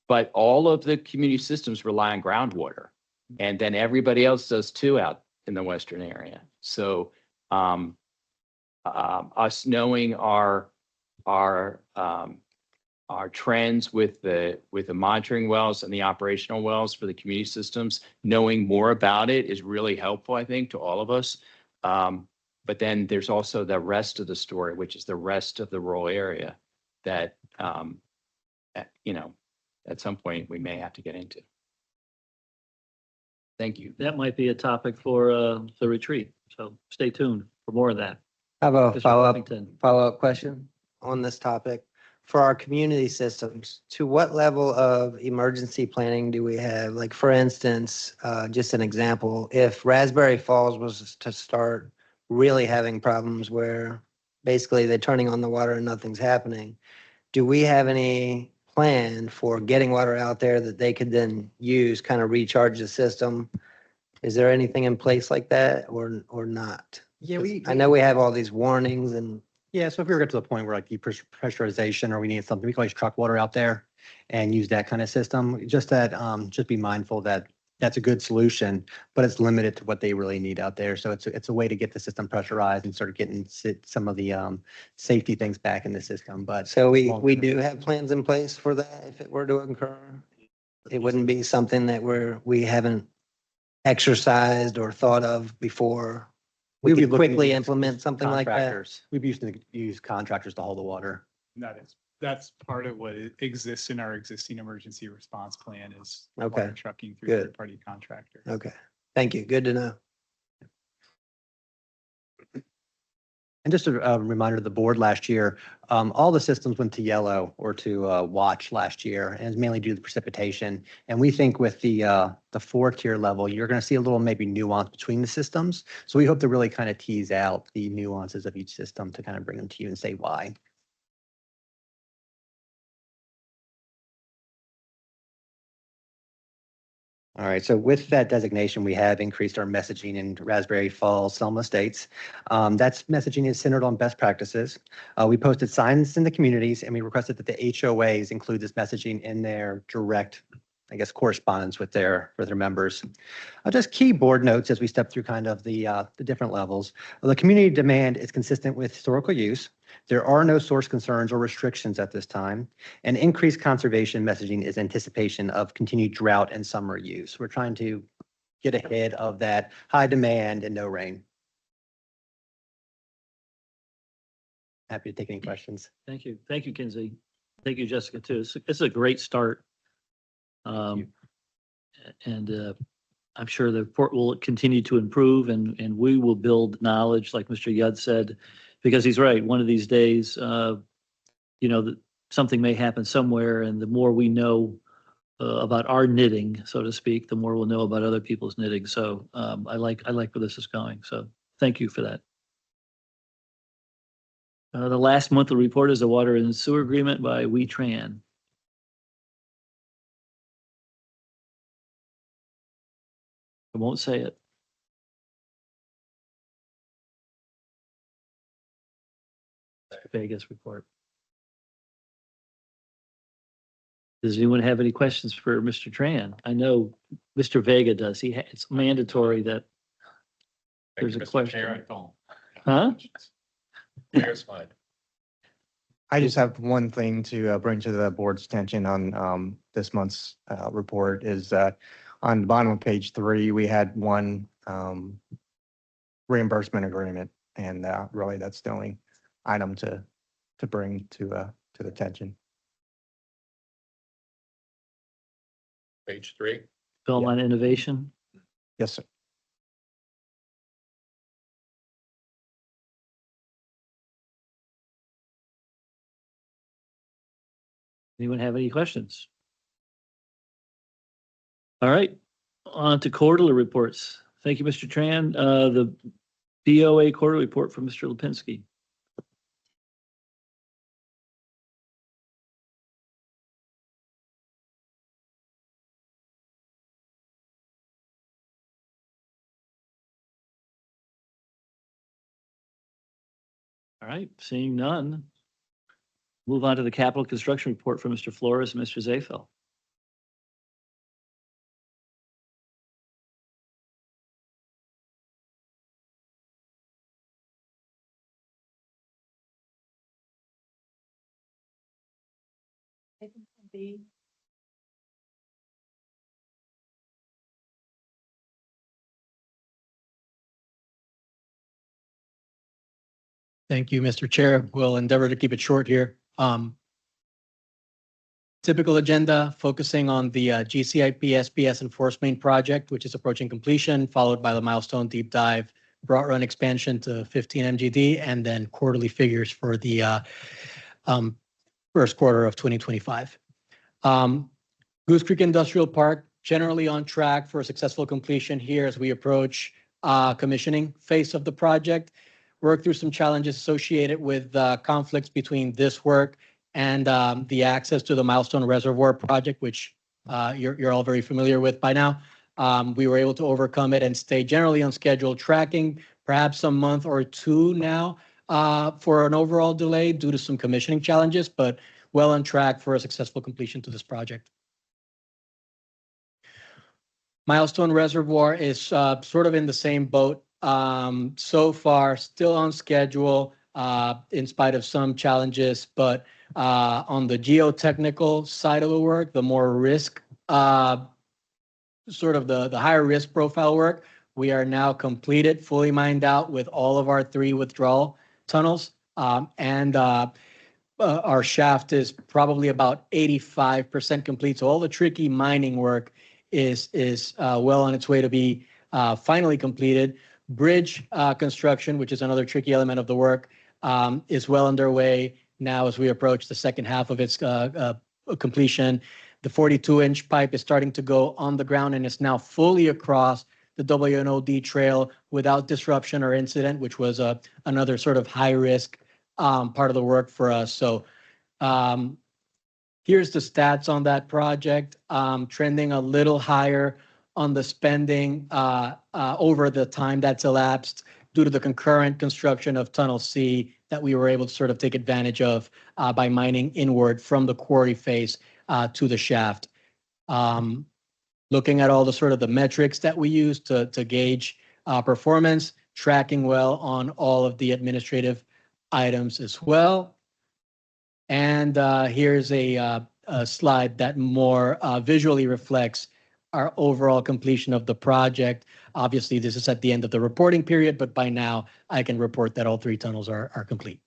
But all of the community systems rely on groundwater. And then everybody else does too out in the western area. So us knowing our trends with the monitoring wells and the operational wells for the community systems, knowing more about it is really helpful, I think, to all of us. But then there's also the rest of the story, which is the rest of the rural area that, at some point we may have to get into. Thank you. That might be a topic for the retreat. So stay tuned for more of that. I have a Mr. follow-up Buffington. question on this topic. For our community systems, to what level of emergency planning do we have? Like, for instance, just an example, if Raspberry Falls was to start really having problems where basically they're turning on the water and nothing's happening, do we have any plan for getting water out there that they could then use, kind of recharge the system? Is there anything in place like that or not? Yeah, I know we have all these warnings and. Yeah, so if we ever get to the point where like depressurization or we need something, we can always truck water out there and use that kind of system. Just that, just be mindful that that's a good solution, but it's limited to what they really need out there. So it's a way to get the system pressurized and sort of getting some of the safety things back in the system. But So we do have plans in place for that if it were to occur? It wouldn't be something that we haven't exercised or thought of before? We We'd be could looking quickly to implement something like that? contractors. We'd be used to use contractors to hold the water. That's part of what exists in our existing emergency response plan is Okay. water trucking through Good. third-party contractors. Okay, thank you. Good to know. And just a reminder to the board, last year, all the systems went to yellow or to watch last year, and it's mainly due to the precipitation. And we think with the 4-tier level, you're going to see a little maybe nuance between the systems. So we hope to really kind of tease out the nuances of each system to kind of bring them to you and say why. All right, so with that designation, we have increased our messaging in Raspberry Falls, Selma Estates. That's messaging is centered on best practices. We posted signs in the communities and we requested that the HOAs include this messaging in their direct, I guess, correspondence with their members. Just key board notes as we step through kind of the different levels. The community demand is consistent with historical use. There are no source concerns or restrictions at this time, and increased conservation messaging is anticipation of continued drought and summer use. We're trying to get ahead of that high demand and no rain. Happy to take any questions. Thank you. Thank you, Kinsey. Thank you, Jessica, too. It's a great start. And I'm sure the report will continue to improve and we will build knowledge, like Mr. Yudd said, because he's right. One of these days, something may happen somewhere, and the more we know about our knitting, so to speak, the more we'll know about other people's knitting. So I like where this is going. So thank you for that. The last monthly report is the water and sewer agreement by WeTran. I won't say it. Vegas report. Does anyone have any questions for Mr. Tran? I know Mr. Vega does. It's mandatory that there's a question. Huh? Here's fine. I just have one thing to bring to the board's attention on this month's report is that on the bottom of page 3, we had one reimbursement agreement, and really that's the only item to bring to the attention. Page 3. Belmont Innovation. Yes, sir. Anyone have any questions? All right, on to quarterly reports. Thank you, Mr. Tran. The BOA quarterly report from Mr. Lipinski. All right, seeing none. Move on to the capital construction report from Mr. Flores and Mr. Zafel. Thank you, Mr. Chair. We'll endeavor to keep it short here. Typical agenda focusing on the GCIP SPS and Force Main project, which is approaching completion, followed by the milestone deep dive, Broad Run expansion to 15 MGD, and then quarterly figures for the first quarter of 2025. Goose Creek Industrial Park, generally on track for a successful completion here as we approach commissioning phase of the project. Work through some challenges associated with conflicts between this work and the access to the Milestone Reservoir project, which you're all very familiar with by now. We were able to overcome it and stay generally on schedule, tracking perhaps a month or two now for an overall delay due to some commissioning challenges, but well on track for a successful completion to this project. Milestone Reservoir is sort of in the same boat. So far, still on schedule in spite of some challenges, but on the geotechnical side of the work, the more risk, sort of the higher risk profile work, we are now completed, fully mined out with all of our 3 withdrawal tunnels. And our shaft is probably about 85% complete. So all the tricky mining work is well on its way to be finally completed. Bridge construction, which is another tricky element of the work, is well underway now as we approach the second half of its completion. The 42-inch pipe is starting to go on the ground and is now fully across the WNOD trail without disruption or incident, which was another sort of high-risk part of the work for us. So here's the stats on that project, trending a little higher on the spending over the time that's elapsed due to the concurrent construction of Tunnel C that we were able to sort of take advantage of by mining inward from the quarry face to the shaft. Looking at all the sort of the metrics that we use to gauge performance, tracking well on all of the administrative items as well. And here's a slide that more visually reflects our overall completion of the project. Obviously, this is at the end of the reporting period, but by now I can report that all 3 tunnels are complete.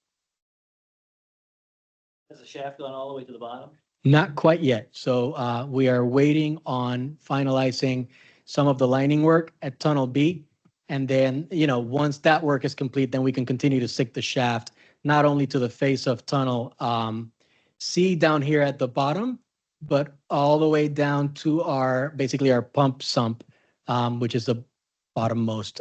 Has the shaft gone all the way to the bottom? Not quite yet. So we are waiting on finalizing some of the lining work at Tunnel B. And then, once that work is complete, then we can continue to sink the shaft, not only to the face of Tunnel C down here at the bottom, but all the way down to basically our pump sump, which is the bottommost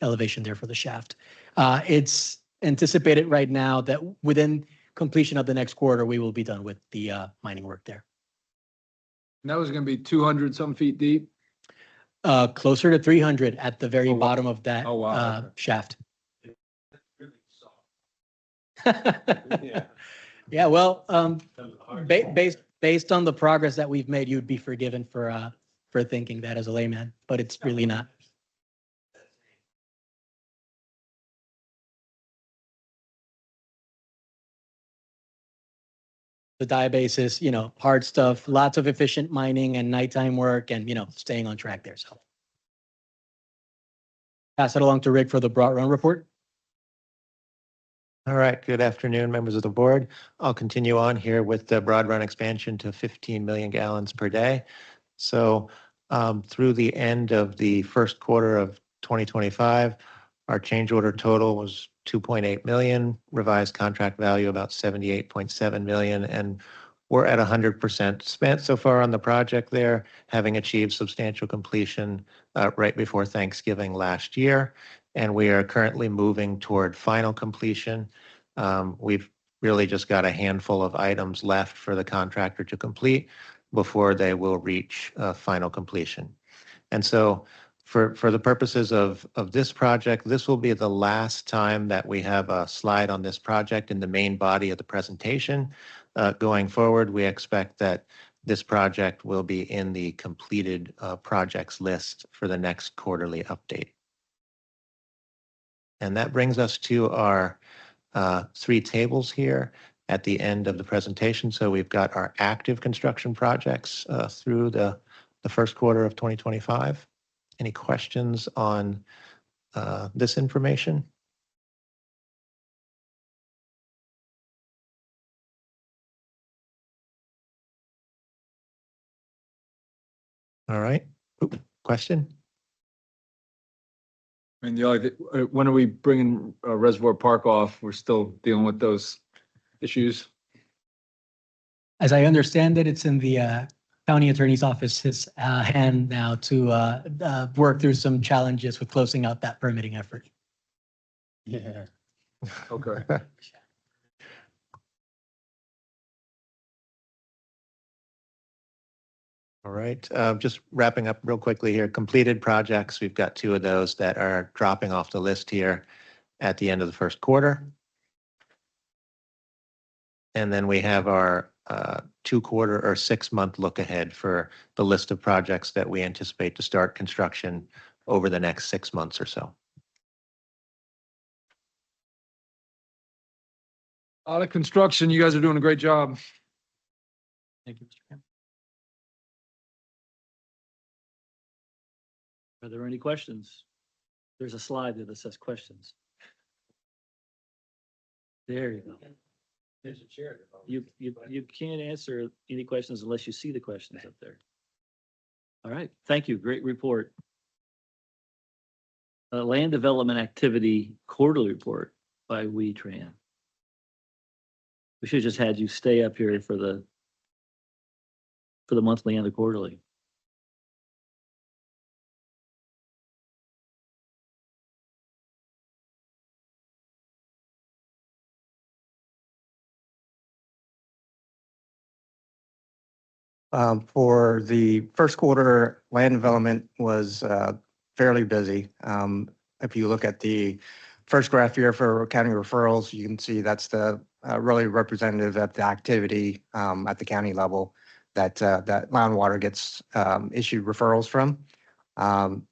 elevation there for the shaft. It's anticipated right now that within completion of the next quarter, we will be done with the mining work there. And that was going to be 200 some feet deep? Closer to 300 at the very bottom of that Okay. shaft. Yeah, well, based on the progress that we've made, you'd be forgiven for thinking that as a layman, but it's really not. The diabase is, hard stuff, lots of efficient mining and nighttime work and, staying on track there. So pass it along to Rick for the Broad Run report. All right, good afternoon, members of the board. I'll continue on here with the Broad Run expansion to 15 million gallons per day. So through the end of the first quarter of 2025, our change order total was 2.8 million, revised contract value about 78.7 million, and we're at 100% spent so far on the project there, having achieved substantial completion right before Thanksgiving last year. And we are currently moving toward final completion. We've really just got a handful of items left for the contractor to complete before they will reach final completion. And so For the purposes of this project, this will be the last time that we have a slide on this project in the main body of the presentation. Going forward, we expect that this project will be in the completed projects list for the next quarterly update. And that brings us to our three tables here at the end of the presentation. So we've got our active construction projects through the first quarter of 2025. Any questions on this information? All right. Oop, question? I mean, when are we bringing Reservoir Park off? We're still dealing with those issues. As I understand it, it's in the county attorney's office's hand now to work through some challenges with closing out that permitting effort. Yeah. Okay. All right, just wrapping up real quickly here, completed projects. We've got two of those that are dropping off the list here at the end of the first quarter. And then we have our 2-quarter or 6-month look ahead for the list of projects that we anticipate to start construction over the next 6 months or so. A lot of construction. You guys are doing a great job. Thank you, Mr. Chairman. Are there any questions? There's a slide there that says questions. There you go. There's a chair. You can't answer any questions unless you see the questions up there. All right, thank you. Great report. Land Development Activity Quarterly Report by WeTran. We should have just had you stay up here for the monthly and the quarterly. For the first quarter, land development was fairly busy. If you look at the first graph here for county referrals, you can see that's the really representative of the activity at the county level that Land and Water gets issued referrals from.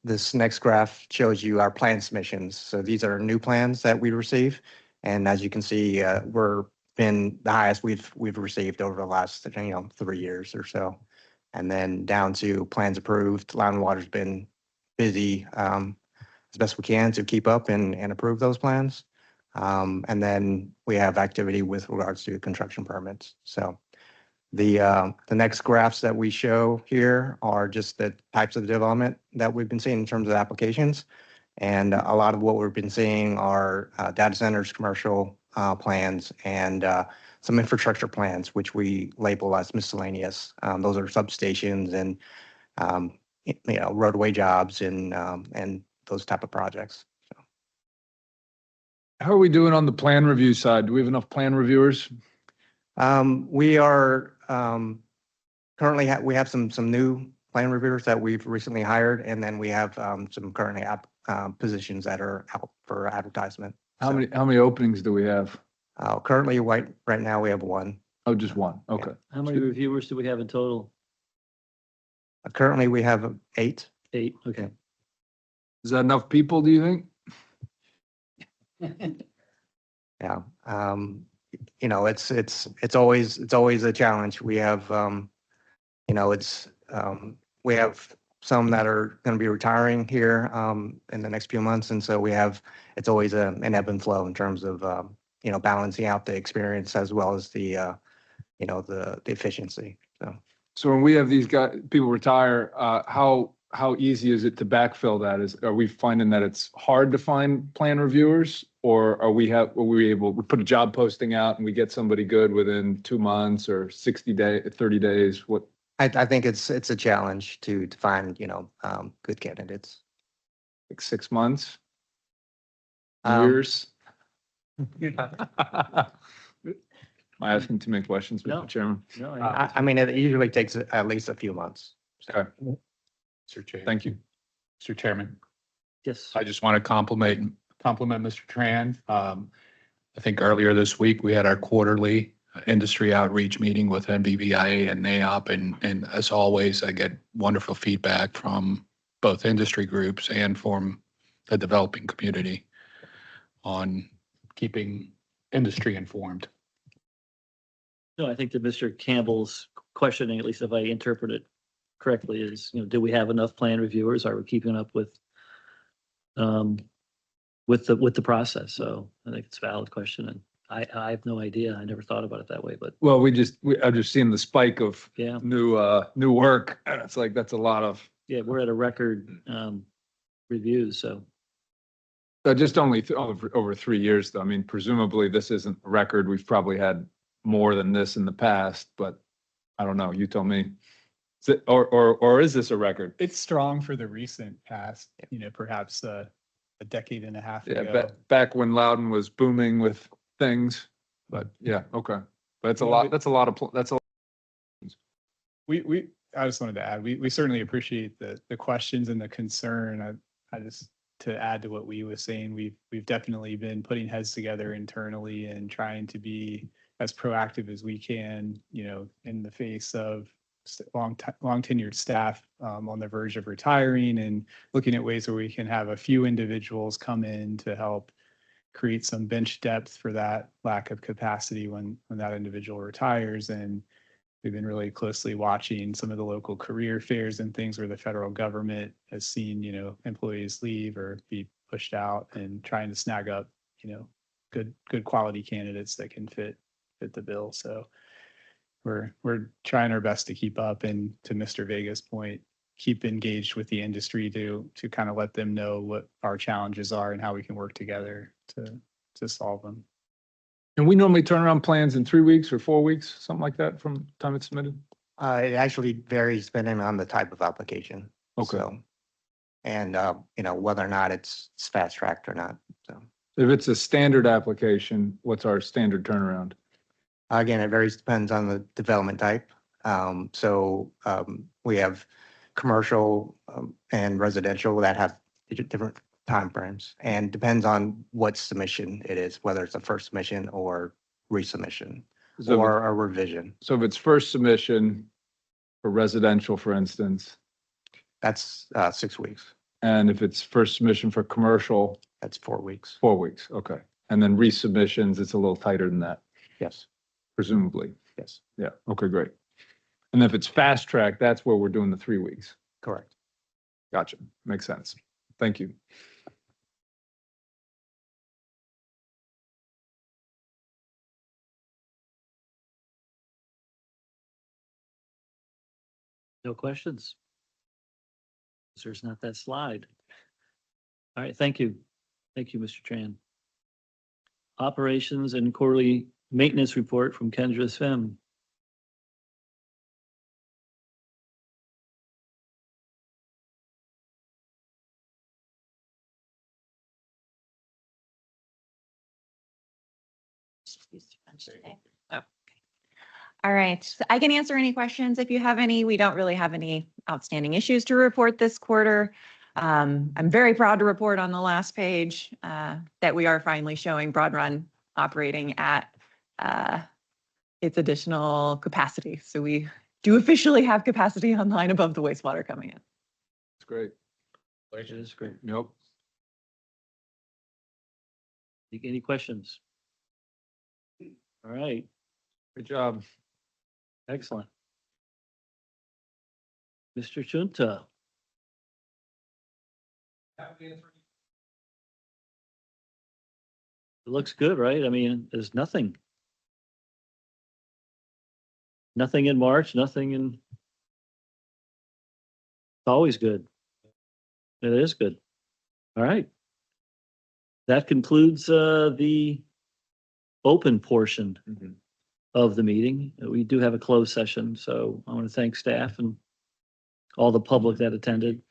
This next graph shows you our plan submissions. So these are new plans that we receive. And as you can see, we're been the highest we've received over the last 3 years or so. And then down to plans approved. Land and Water's been busy as best we can to keep up and approve those plans. And then we have activity with regards to construction permits. So the next graphs that we show here are just the types of development that we've been seeing in terms of applications. And a lot of what we've been seeing are data centers, commercial plans, and some infrastructure plans, which we label as miscellaneous. Those are substations and roadway jobs and those type of projects. So. How are we doing on the plan review side? Do we have enough plan reviewers? We are currently we have some new plan reviewers that we've recently hired, and then we have some currently positions that are out for advertisement. How many openings do we have? Currently, right now, we have one. Oh, just one. Okay. How many reviewers do we have in total? Currently, we have 8. 8, okay. Is that enough people, do you think? Yeah. It's always a challenge. We have, we have some that are going to be retiring here in the next few months. And so it's always an ebb and flow in terms of, balancing out the experience as well as the efficiency. So when we have these people retire, how easy is it to backfill that? Are we finding that it's hard to find plan reviewers, or are we put a job posting out and we get somebody good within 2 months or 60 days, 30 days? What? I think it's a challenge to find, good candidates. Like 6 months? Years? Am I asking too many questions, Mr. Chairman? No. I mean, it usually takes at least a few months. Okay. Thank you. Mr. Chairman. Yes. I just want to compliment Mr. Tran. I think earlier this week, we had our quarterly industry outreach meeting with NVVIA and NAOP, and as always, I get wonderful feedback from both industry groups and from the developing community on keeping industry informed. No, I think that Mr. Campbell's questioning, at least if I interpret it correctly, is, do we have enough plan reviewers? Are we keeping up with the process? So I think it's a valid question, and I have no idea. I never thought about it that way, but Well, I've just seen the spike of yeah, new work. And it's like, that's a lot of, yeah, we're at a record reviews, so. just only over 3 years though. I mean, presumably this isn't a record. We've probably had more than this in the past, but I don't know. You tell me. Is it, or is this a record? It's strong for the recent past, perhaps a decade and a half Yeah, ago. back when Loudon was booming with things, but yeah, okay. But it's a lot, that's a lot of, that's a. I just wanted to add, we certainly appreciate the questions and the concern. I just, to add to what we was saying, we've definitely been putting heads together internally and trying to be as proactive as we can, in the face of long tenured staff on the verge of retiring, and looking at ways where we can have a few individuals come in to help create some bench depth for that lack of capacity when that individual retires. And we've been really closely watching some of the local career fairs and things where the federal government has seen, employees leave or be pushed out, and trying to snag up, good quality candidates that can fit the bill. So we're trying our best to keep up, and to Mr. Vega's point, keep engaged with the industry to kind of let them know what our challenges are and how we can work together to solve them. And we normally turn around plans in 3 weeks or 4 weeks, something like that from the time it's submitted? It actually varies depending on the type of application. Okay. So, and, whether or not it's fast tracked or not. So If it's a standard application, what's our standard turnaround? again, it varies, depends on the development type. We have commercial and residential that have different timeframes, and depends on what submission it is, whether it's a first submission or resubmission So- or a revision. So if it's first submission for residential, for instance, That's 6 weeks. and if it's first submission for commercial, That's 4 weeks. 4 weeks, okay. And then resubmissions, it's a little tighter than that, Yes, presumably. yes, Yeah, okay, great. And if it's fast track, that's where we're doing the 3 weeks. correct. Gotcha, makes sense. Thank you. No questions? There's not that slide. All right, thank you. Thank you, Mr. Tran. Operations and quarterly maintenance report from Kendra Svim. Oh, okay. All right, so I can answer any questions if you have any. We don't really have any outstanding issues to report this quarter. I'm very proud to report on the last page that we are finally showing Broad Run operating at its additional capacity. So we do officially have capacity online above the wastewater coming in. It's great. It is great. Yep. Any questions? All right, Good job. excellent. Mr. Chunta. It looks good, right? I mean, there's nothing. Nothing in March, nothing in. It's always good. It is good. All right. That concludes the open portion of the meeting. We do have a closed session, so I want to thank staff and all the public that attended.